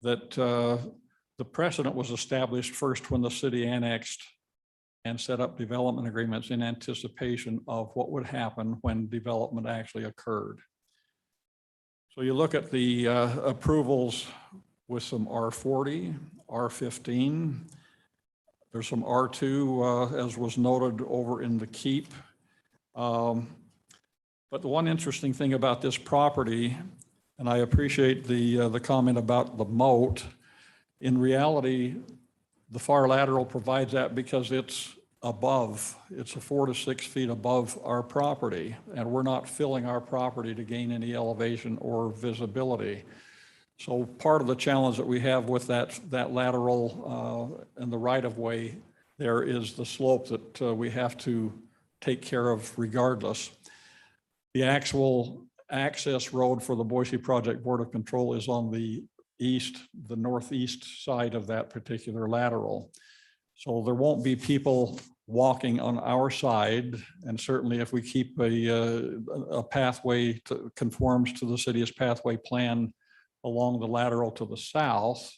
that the precedent was established first when the city annexed and set up development agreements in anticipation of what would happen when development actually occurred. So you look at the approvals with some R40, R15. There's some R2, as was noted over in the Keep. But the one interesting thing about this property, and I appreciate the comment about the moat, in reality, the far lateral provides that because it's above, it's 4 to 6 feet above our property, and we're not filling our property to gain any elevation or visibility. So part of the challenge that we have with that lateral and the right of way there is the slope that we have to take care of regardless. The actual access road for the Boise Project Board of Control is on the northeast side of that particular lateral. So there won't be people walking on our side. And certainly if we keep a pathway that conforms to the city's pathway plan along the lateral to the south,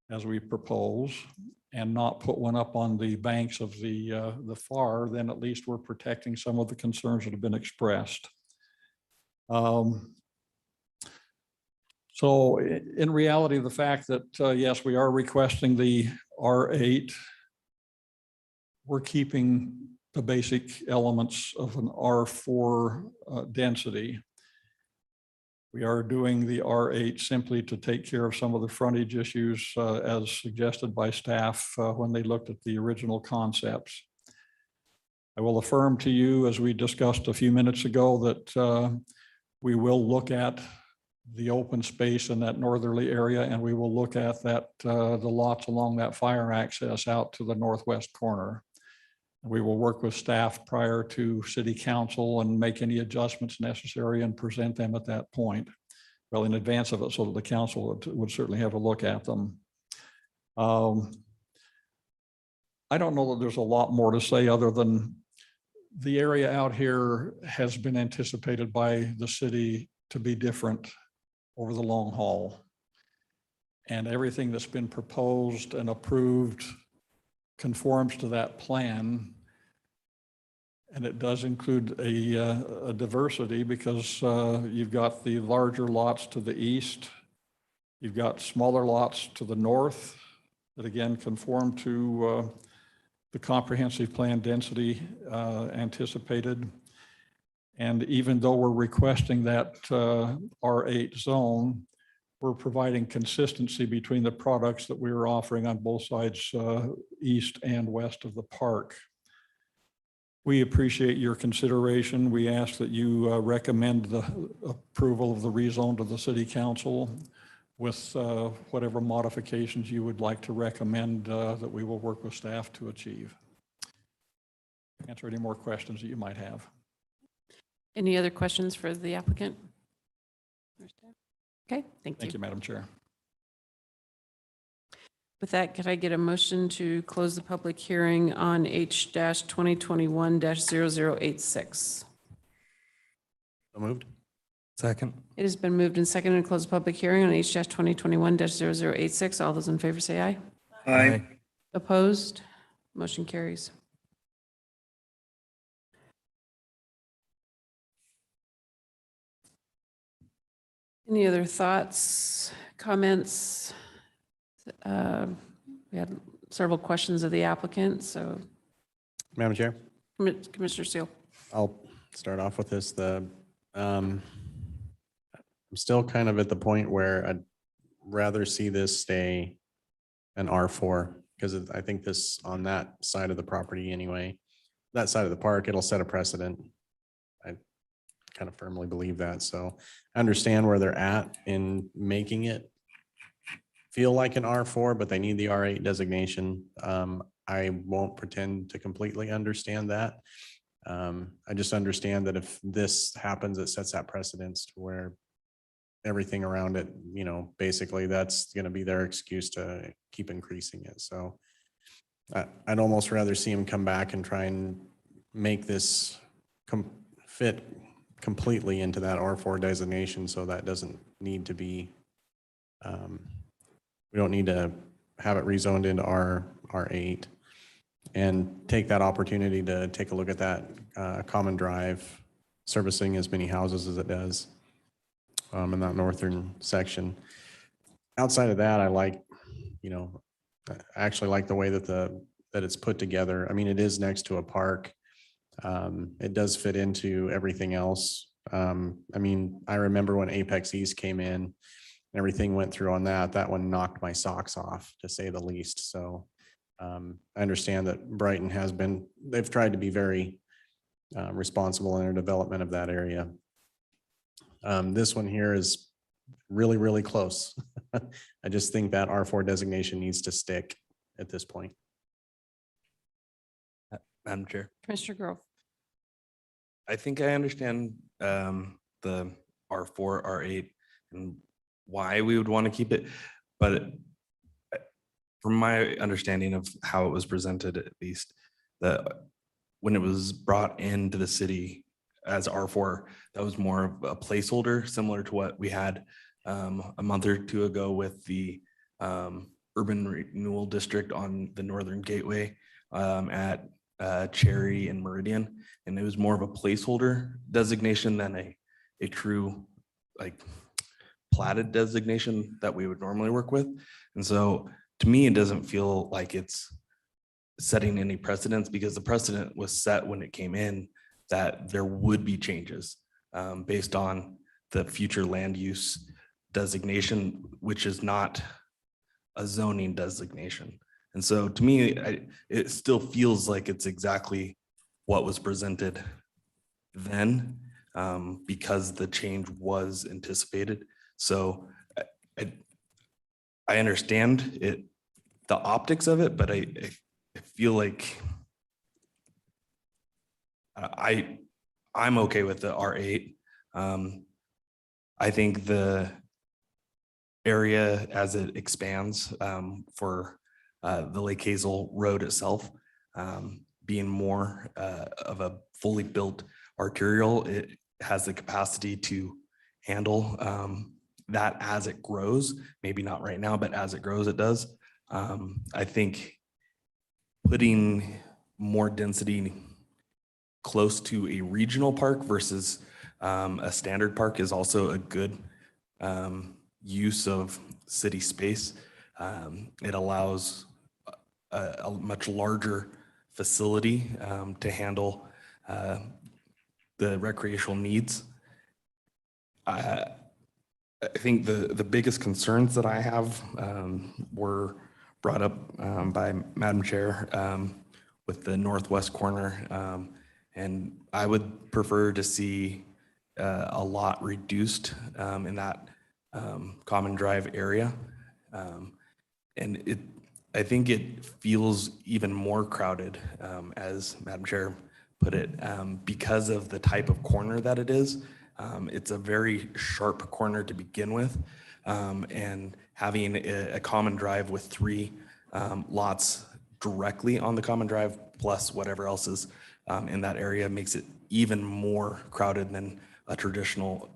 as we propose, and not put one up on the banks of the FAR, then at least we're protecting some of the concerns that have been expressed. So in reality, the fact that, yes, we are requesting the R8, we're keeping the basic elements of an R4 density. We are doing the R8 simply to take care of some of the frontage issues as suggested by staff when they looked at the original concepts. I will affirm to you, as we discussed a few minutes ago, that we will look at the open space in that northerly area, and we will look at that the lots along that fire access out to the northwest corner. We will work with staff prior to city council and make any adjustments necessary and present them at that point. Well, in advance of it, so that the council would certainly have a look at them. I don't know that there's a lot more to say other than the area out here has been anticipated by the city to be different over the long haul. And everything that's been proposed and approved conforms to that plan. And it does include a diversity because you've got the larger lots to the east. You've got smaller lots to the north that again conform to the comprehensive plan density anticipated. And even though we're requesting that R8 zone, we're providing consistency between the products that we are offering on both sides, east and west of the park. We appreciate your consideration. We ask that you recommend the approval of the rezone to the city council with whatever modifications you would like to recommend that we will work with staff to achieve. Answer any more questions that you might have. Any other questions for the applicant? Okay, thank you. Thank you, Madam Chair. With that, could I get a motion to close the public hearing on H-2021-0086? So moved. Second. It has been moved and seconded to close the public hearing on H-2021-0086. All those in favor say aye. Aye. Opposed? Motion carries. Any other thoughts, comments? We had several questions of the applicant, so Madam Chair, Commissioner Seal. I'll start off with this. I'm still kind of at the point where I'd rather see this stay an R4 because I think this on that side of the property anyway, that side of the park, it'll set a precedent. I kind of firmly believe that. So I understand where they're at in making it feel like an R4, but they need the R8 designation. I won't pretend to completely understand that. I just understand that if this happens, it sets that precedence to where everything around it, you know, basically that's going to be their excuse to keep increasing it. So I'd almost rather see them come back and try and make this fit completely into that R4 designation. So that doesn't need to be, we don't need to have it rezoned into R8 and take that opportunity to take a look at that common drive servicing as many houses as it does in that northern section. Outside of that, I like, you know, I actually like the way that that it's put together. I mean, it is next to a park. It does fit into everything else. I mean, I remember when Apex East came in, everything went through on that. That one knocked my socks off, to say the least. So I understand that Brighton has been, they've tried to be very responsible in their development of that area. This one here is really, really close. I just think that R4 designation needs to stick at this point. Madam Chair, Commissioner Grove. I think I understand the R4, R8 and why we would want to keep it. But from my understanding of how it was presented, at least, that when it was brought into the city as R4, that was more of a placeholder, similar to what we had a month or two ago with the urban renewal district on the Northern Gateway at Cherry and Meridian. And it was more of a placeholder designation than a true like platted designation that we would normally work with. And so to me, it doesn't feel like it's setting any precedents, because the precedent was set when it came in that there would be changes based on the future land use designation, which is not a zoning designation. And so to me, it still feels like it's exactly what was presented then, because the change was anticipated. So I understand it, the optics of it, but I feel like I'm okay with the R8. I think the area as it expands for the Lake Hazel Road itself, being more of a fully built arterial, it has the capacity to handle that as it grows. Maybe not right now, but as it grows, it does. I think putting more density close to a regional park versus a standard park is also a good use of city space. It allows a much larger facility to handle the recreational needs. I think the biggest concerns that I have were brought up by Madam Chair with the northwest corner. And I would prefer to see a lot reduced in that common drive area. And I think it feels even more crowded, as Madam Chair put it, because of the type of corner that it is. It's a very sharp corner to begin with, and having a common drive with 3 lots directly on the common drive plus whatever else is in that area makes it even more crowded than a traditional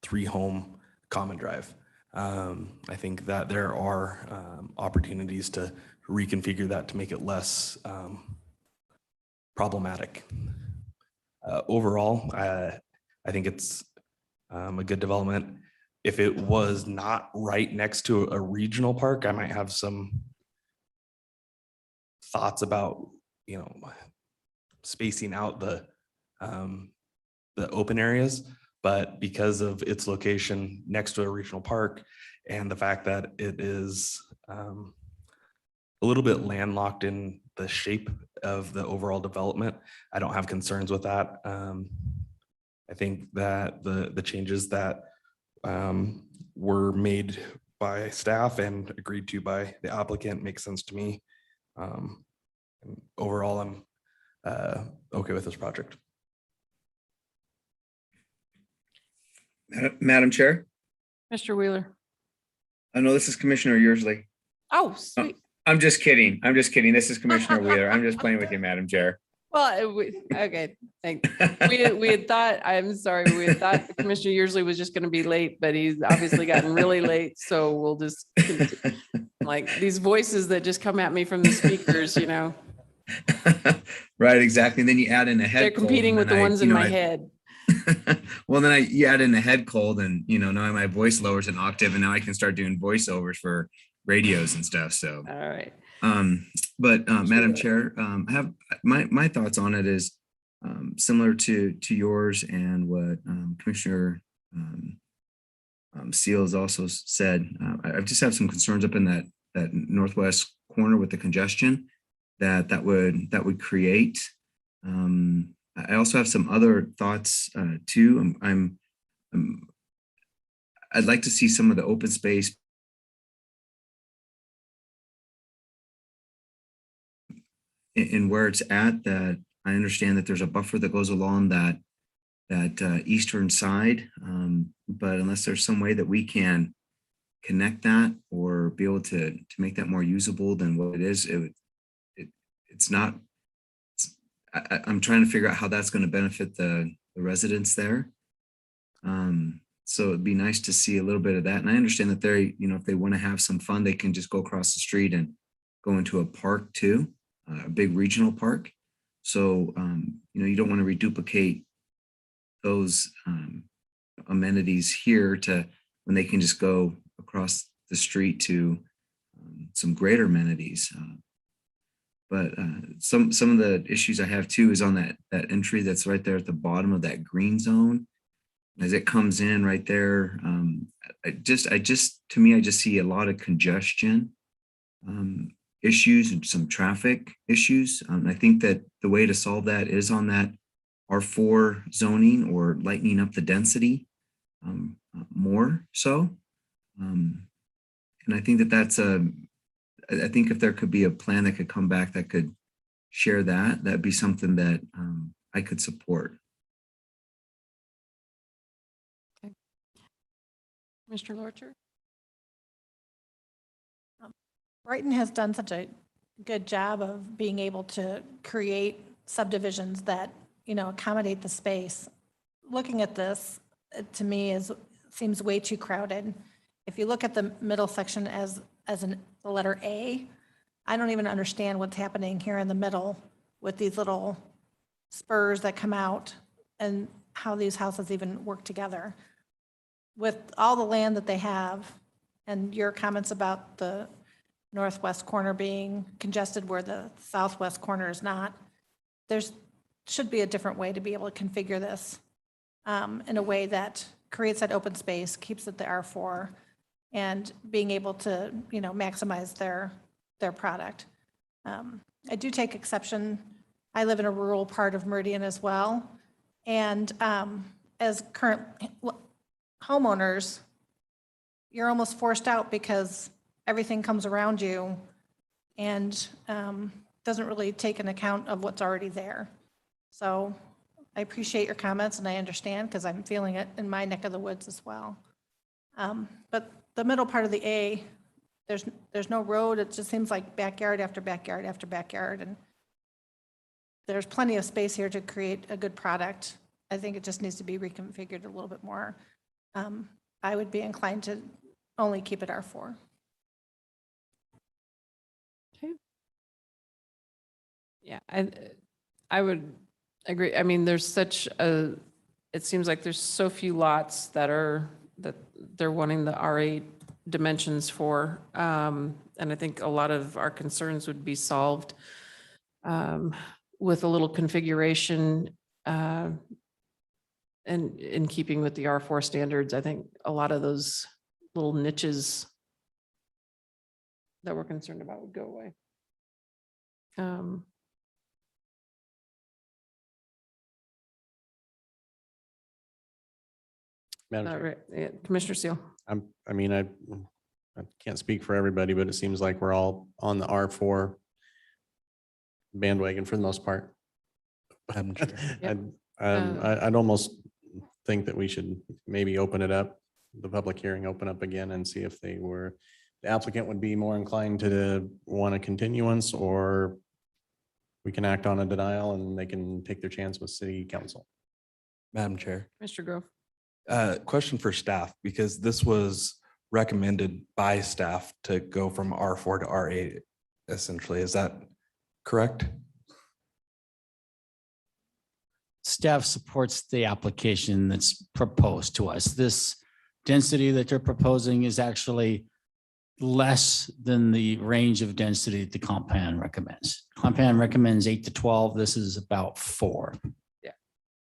3-home common drive. I think that there are opportunities to reconfigure that to make it less problematic. Overall, I think it's a good development. if it was not right next to a regional park, I might have some thoughts about, spacing out the open areas. But because of its location next to a regional park and the fact that it is a little bit landlocked in the shape of the overall development, I don't have concerns with that. I think that the changes that were made by staff and agreed to by the applicant makes sense to me. Overall, I'm okay with this project. Madam Chair? Mr. Wheeler. I know this is Commissioner Yearsley. Oh, sweet. I'm just kidding. I'm just kidding. This is Commissioner Wheeler. I'm just playing with you, Madam Chair. Well, okay, thanks. We had thought, I'm sorry, we had thought Commissioner Yearsley was just going to be late, but he's obviously gotten really late. So we'll just, like these voices that just come at me from the speakers, Right, exactly. And then you add in a head They're cold, competing and with the then ones in my head. Well, then you add in a head cold, and now my voice lowers an octave, and now I can start doing voiceovers for radios and stuff. So, All right. but Madam Chair, I have my thoughts on it is similar to yours and what Commissioner Seals also said. I just have some concerns up in that northwest corner with the congestion that would create. I also have some other thoughts too. I'd like to see some of the open space in where it's at. That I understand that there's a buffer that goes along that eastern side, but unless there's some way that we can connect that or be able to make that more usable than what it is, it's not. I'm trying to figure out how that's going to benefit the residents there. So it'd be nice to see a little bit of that. And I understand that they, if they want to have some fun, they can just go across the street and go into a park too, a big regional park. So, you don't want to reduplicate those amenities here to when they can just go across the street to some greater amenities. But some of the issues I have too is on that entry that's right there at the bottom of that green zone. As it comes in right there, I just see a lot of congestion issues and some traffic issues. I think that the way to solve that is on that R4 zoning or lightening up the density more so. And I think that's I think if there could be a plan that could come back that could share that'd be something that I could support. Okay. Mr. Lorcher? Brighton has done such a good job of being able to create subdivisions that, accommodate the space. Looking at this, to me, seems way too crowded. If you look at the middle section as the letter A, I don't even understand what's happening here in the middle with these little spurs that come out and how these houses even work together. With all the land that they have and your comments about the northwest corner being congested where the southwest corner is not, there's should be a different way to be able to configure this in a way that creates that open space, keeps it the R4, and being able to, maximize their product. I do take exception. I live in a rural part of Meridian as well. And as current homeowners, you're almost forced out because everything comes around you and doesn't really take an account of what's already there. So I appreciate your comments and I understand because I'm feeling it in my neck of the woods as well. But the middle part of the A, there's no road. It just seems like backyard after backyard after backyard. And there's plenty of space here to create a good product. I think it just needs to be reconfigured a little bit more. I would be inclined to only keep it R4. Okay. Yeah, I would agree. I mean, there's it seems like there's so few lots that they're wanting the R8 dimensions for. And I think a lot of our concerns would be solved with a little configuration and in keeping with the R4 standards. I think a lot of those little niches that we're concerned about would go away. Madam Chair. Commissioner Seal. I mean, I can't speak for everybody, but it seems like we're all on the R4 bandwagon for the most part. Madam Chair. Yep. I'd almost think that we should maybe open it up, the public hearing, open up again and see if the applicant would be more inclined to want a continuance, or we can act on a denial and they can take their chance with city council. Madam Chair. Mr. Grove. Question for staff, because this was recommended by staff to go from R4 to R8 essentially. Is that correct? Staff supports the application that's proposed to us. This density that they're proposing is actually less than the range of density that the comp plan recommends. Comp plan recommends 8 to 12. This is about 4.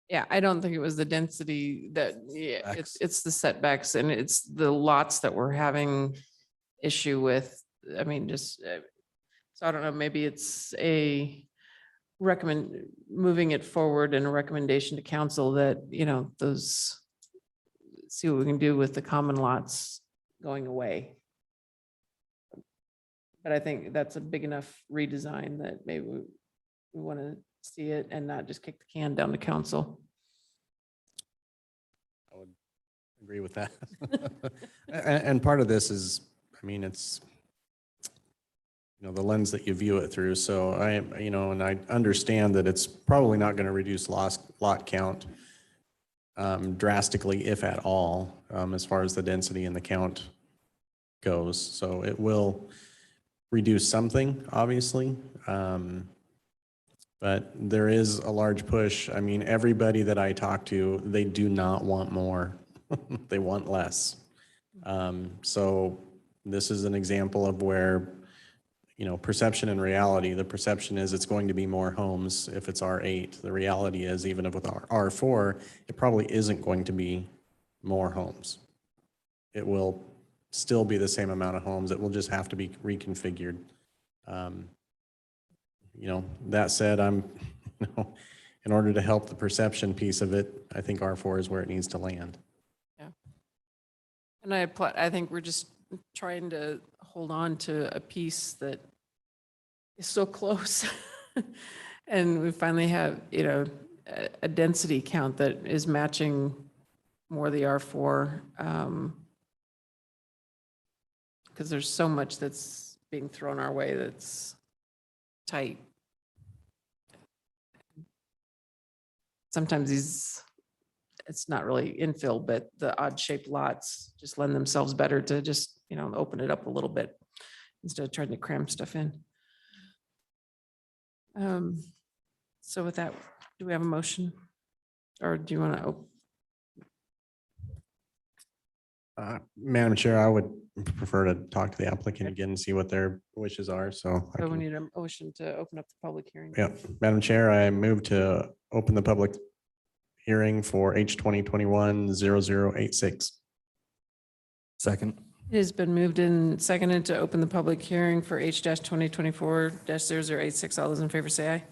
Yeah, I don't think it was the density that, yeah, it's the setbacks and it's the lots that we're having issue with. I mean, just, so I don't know, maybe it's moving it forward and a recommendation to council that, you know, those, see what we can do with the common lots going away. But I think that's a big enough redesign that maybe we want to see it and not just kick the can down to council. I would agree with that. And part of this is, I mean, it's, you know, the lens that you view it through. So and I understand that it's probably not going to reduce lot count drastically, if at all, as far as the density and the count goes. So it will reduce something, obviously. But there is a large push. I mean, everybody that I talk to, they do not want more. They want less. So this is an example of where, you know, perception and reality. The perception is it's going to be more homes if it's R8. The reality is, even if with R4, it probably isn't going to be more homes. It will still be the same amount of homes. It will just have to be reconfigured. You know, that said, in order to help the perception piece of it, I think R4 is where it needs to land. Yeah. And I think we're just trying to hold on to a piece that is so close. And we finally have, you know, a density count that is matching more the R4. Because there's so much that's being thrown our way that's tight. Sometimes it's not really infill, but the odd shaped lots just lend themselves better to just, you know, open it up a little bit instead of trying to cram stuff in. So with that, do we have a motion? Or do you want to? Madam Chair, I would prefer to talk to the applicant again and see what their wishes are. So So we need a motion to open up the public hearing. yeah, Madam Chair, I move to open the public hearing for H 2021-0086. Second. It has been moved and seconded to open the public hearing for H-2024-0086. All those in favor say aye.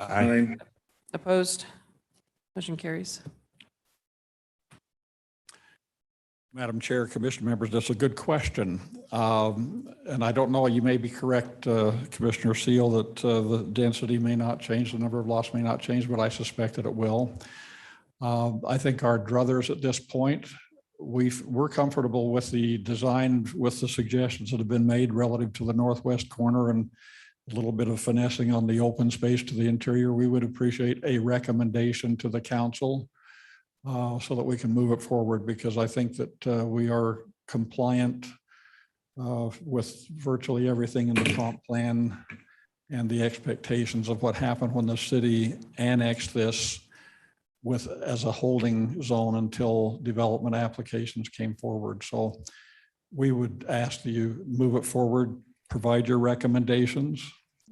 Aye. Opposed? Motion carries. Madam Chair, Commission members, that's a good question. And I don't know, you may be correct, Commissioner Seal, that the density may not change, the number of lots may not change, but I suspect that it will. I think our druthers at this point, we're comfortable with the design, with the suggestions that have been made relative to the northwest corner and a little bit of finessing on the open space to the interior. We would appreciate a recommendation to the council so that we can move it forward, because I think that we are compliant with virtually everything in the comp plan and the expectations of what happened when the city annexed this with, as a holding zone until development applications came forward. So we would ask that you move it forward, provide your recommendations,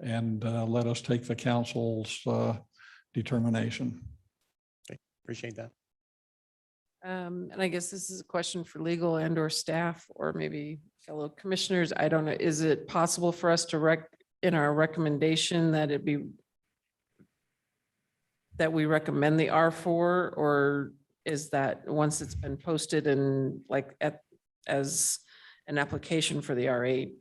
and let us take the council's determination. Appreciate that. And I guess this is a question for legal and or staff, or maybe fellow commissioners. I don't know. Is it possible for us to in our recommendation that it be that we recommend the R4, or is that once it's been posted and like as an application for the R8?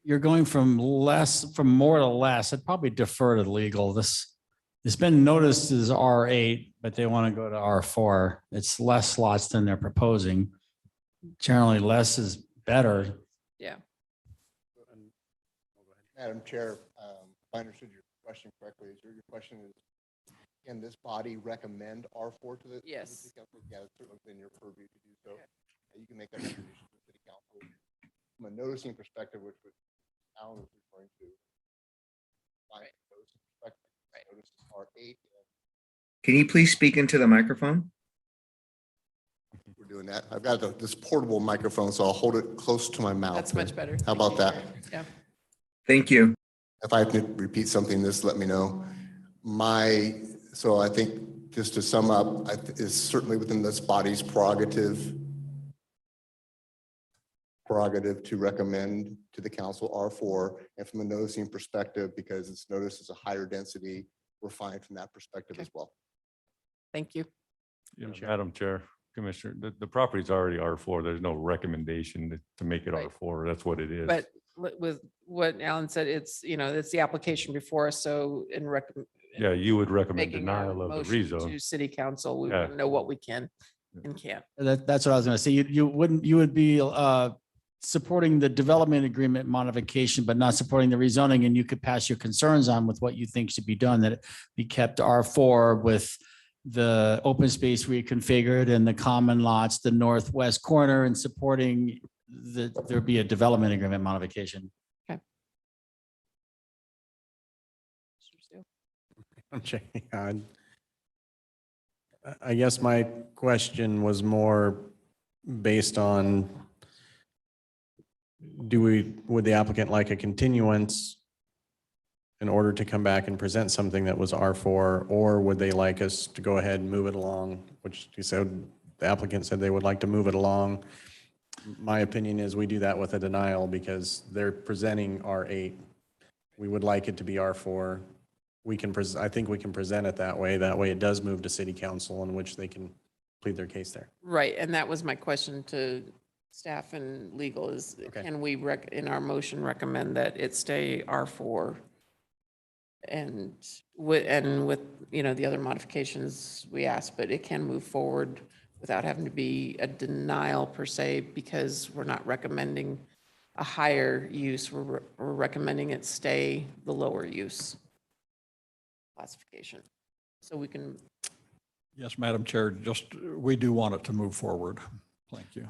You're going from more to less. I'd probably defer to legal. It's been noticed as R8, but they want to go to R4. It's less slots than they're proposing. Generally, less is better. Yeah. Madam Chair, if I understood your question correctly, your question is, can this body recommend R4 to the? Yes. To the city council? Yeah, it's certainly within your purview to do so. You can make that recommendation to the city council. From a noticing perspective, which was Alan was referring to. Right. Notices R8. Can you please speak into the microphone? We're doing that. I've got this portable microphone, so I'll hold it close to my mouth. That's much better. How about that? Yeah. Thank you. If I have to repeat something, just let me know. So I think just to sum up, is certainly within this body's prerogative to recommend to the council R4, and from a noticing perspective, because it's noticed as a higher density, we're fine from that perspective as well. Thank you. Madam Chair, Commissioner, the property's already R4. There's no recommendation to make it Right. R4. That's what it is. But with what Alan said, it's the application before us. So Yeah, you would recommend making our denial of the motion rezone. to city council, we Yeah. want to know what we can and can't. That's what I was going to say. You would be supporting the development agreement modification, but not supporting the rezoning, and you could pass your concerns on with what you think should be done, that it be kept R4 with the open space reconfigured and the common lots, the northwest corner, and supporting there be a development agreement modification. I'm checking on. I guess my question was more based on, would the applicant like a continuance in order to come back and present something that was R4, or would they like us to go ahead and move it along, which you said, the applicant said they would like to move it along. My opinion is we do that with a denial because they're presenting R8. We would like it to be R4. I think we can present it that way. That way it does move to city council, in which they can plead their case there. Right. And that was my question to staff and legal is, Okay. can we in our motion recommend that it stay R4? And with the other modifications we asked, but it can move forward without having to be a denial per se, because we're not recommending a higher use. We're recommending it stay the lower use classification. So we can. Yes, Madam Chair, we do want it to move forward. Thank you.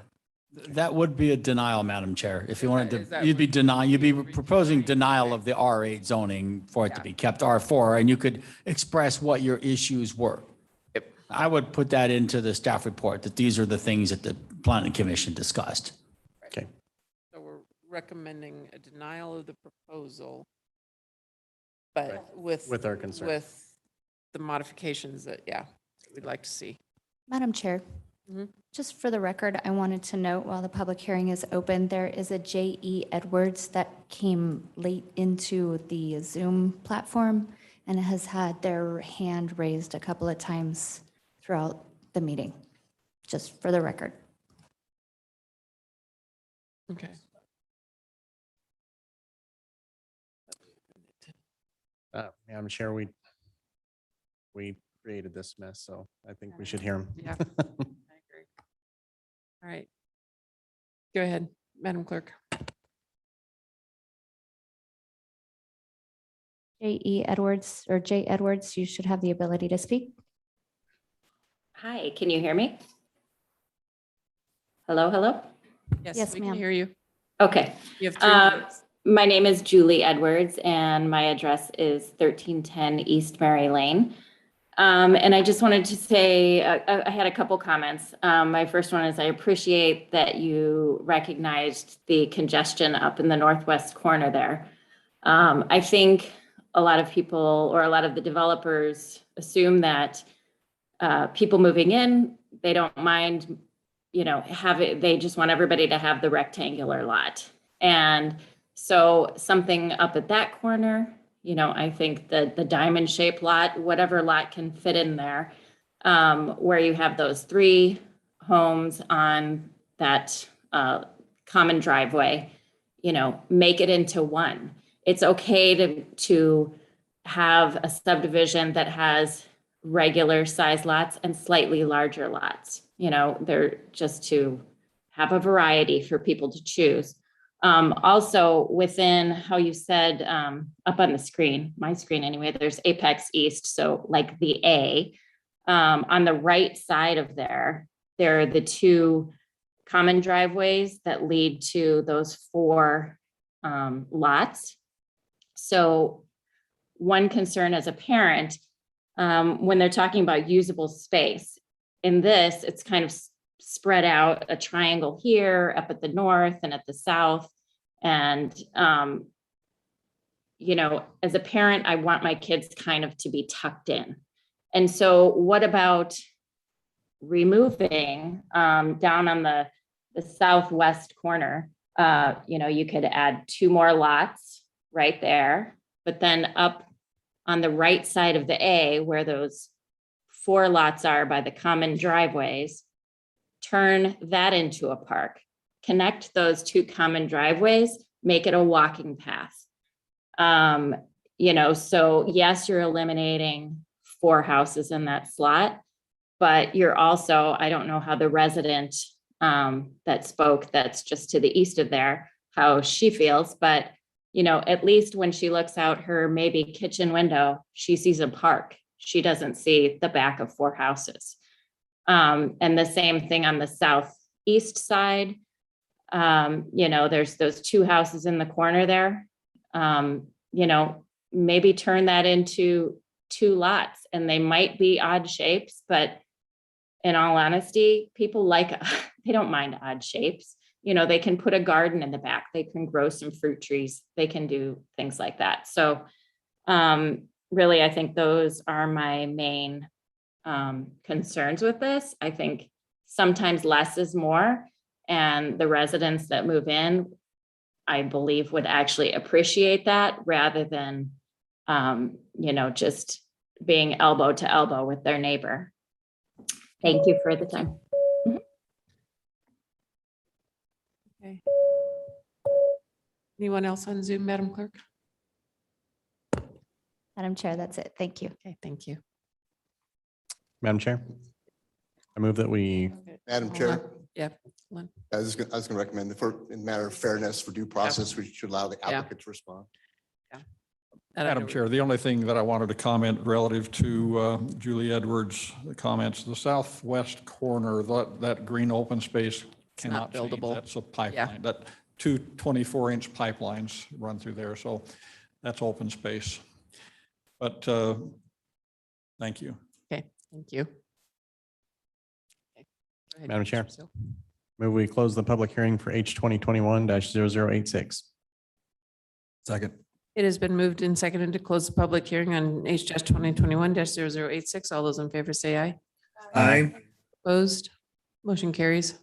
That would be a denial, Madam Chair. If you wanted Is that to, you'd be what- denying, you'd be proposing denial of the R8 zoning for it to be kept R4, and you could express what your issues were. Yep. I would put that into the staff report, that these are the things that the planning commission discussed. Okay. So we're recommending a denial of the proposal, but with our concern. with the modifications that, we'd like to see. Madam Chair, Mhm. just for the record, I wanted to note while the public hearing is open, there is a J.E. Edwards that came late into the Zoom platform and has had their hand raised a couple of times throughout the meeting, just for the record. Okay. I'm sure we created this mess, so I think we should hear them. Yeah. I agree. All right. Go ahead, Madam Clerk. J.E. Edwards, or J. Edwards, you should have the ability to speak. Hi, can you hear me? Hello, hello? Yes, We can ma'am. hear you. Okay. You have 3 minutes. My name is Julie Edwards and my address is 1310 East Mary Lane. And I just wanted to say, I had a couple comments. My first one is I appreciate that you recognized the congestion up in the northwest corner there. I think a lot of people or a lot of the developers assume that people moving in, they don't mind, they just want everybody to have the rectangular lot. And so something up at that corner, I think the diamond shaped lot, whatever lot can fit in there, where you have those 3 homes on that common driveway, make it into one. It's okay to have a subdivision that has regular size lots and slightly larger lots. They're just to have a variety for people to choose. Also within how you said up on the screen, my screen anyway, there's Apex East. So like the A on the right side of there are the 2 common driveways that lead to those 4 lots. So one concern as a parent, when they're talking about usable space, in this, it's kind of spread out, a triangle here, up at the north and at the south. And, as a parent, I want my kids kind of to be tucked in. And so what about removing down on the southwest corner, you could add 2 more lots right there, but then up on the right side of the A where those 4 lots are by the common driveways, turn that into a park, connect those 2 common driveways, make it a walking path. So yes, you're eliminating 4 houses in that slot, but you're also, I don't know how the resident that spoke, that's just to the east of there, how she feels, but at least when she looks out her maybe kitchen window, she sees a park. She doesn't see the back of 4 houses. And the same thing on the southeast side. There's those 2 houses in the corner there. Maybe turn that into 2 lots, and they might be odd shapes, but in all honesty, people they don't mind odd shapes. They can put a garden in the back, they can grow some fruit trees, they can do things like that. So really, I think those are my main concerns with this. I think sometimes less is more, and the residents that move in, I believe, would actually appreciate that rather than, just being elbow to elbow with their neighbor. Thank you for the time. Okay. Anyone else on Zoom, Madam Clerk? Madam Chair, that's it. Thank you. Okay, thank you. Madam Chair, I move that we, Madam Hold on. Chair, Yep. hold on. I was going to recommend in matter of fairness for due process, we should allow the Yeah. applicant to respond. Madam Chair, the only thing that I wanted to comment relative to Julie Edwards' comments, the southwest corner, that green open space cannot not change. buildable. That's a pipeline. That 2 24-inch pipelines run through there. So that's open space. But thank you. Okay, thank you. Okay. Go ahead, Madam Chair. Commissioner Seal. move we close the public hearing for H 2021-0086. Second. It has been moved and seconded to close the public hearing on H 2021-0086. All those in favor say aye. Aye. Opposed? Motion carries.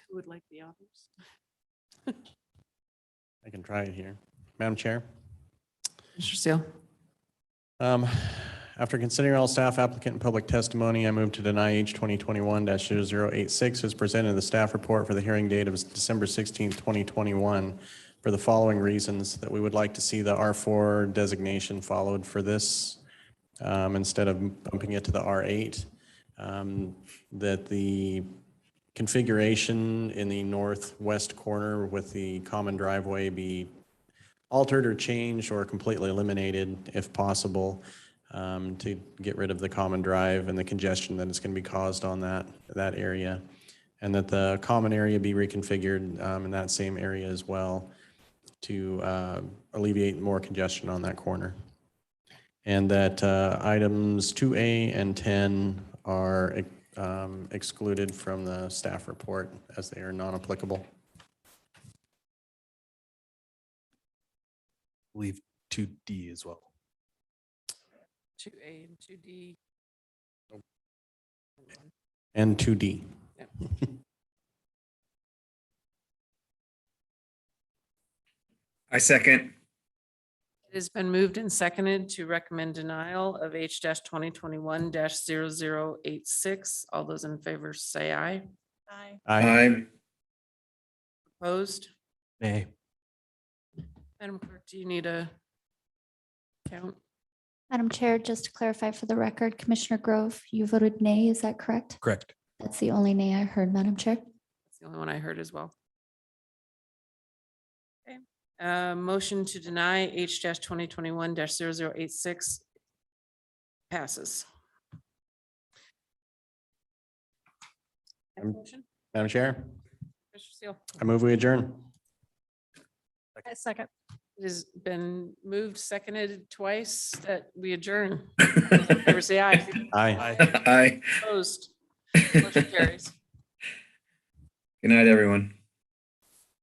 Who would like the others? I can try it here. Madam Chair. Mr. Seal. After considering all staff, applicant, and public testimony, I move to deny H 2021-0086 as presented in the staff report for the hearing date of December 16th, 2021, for the following reasons: that we would like to see the R4 designation followed for this instead of bumping it to the R8, that the configuration in the northwest corner with the common driveway be altered or changed or completely eliminated if possible, to get rid of the common drive and the congestion that is going to be caused on that area, and that the common area be reconfigured in that same area as well. to alleviate more congestion on that corner. And that items 2A and 10 are excluded from the staff report as they are non-applicable. Leave 2D as well. 2A and 2D. And 2D. Yep. I second. It has been moved and seconded to recommend denial of H-2021-0086. All those in favor say aye. Aye. Aye. Opposed? Nay. Madam Clerk, do you need a count? Madam Chair, just to clarify for the record, Commissioner Grove, you voted nay, is that correct? Correct. That's the only nay I heard, Madam Chair. That's the only one I heard as well. Okay, motion to deny H-2021-0086 passes. Have a motion? Madam Chair, Commissioner Seal. I move we adjourn. I second. It has been moved, seconded twice that we adjourn. All those in favor say aye. Aye. Aye. Opposed? Motion carries. Good night, everyone.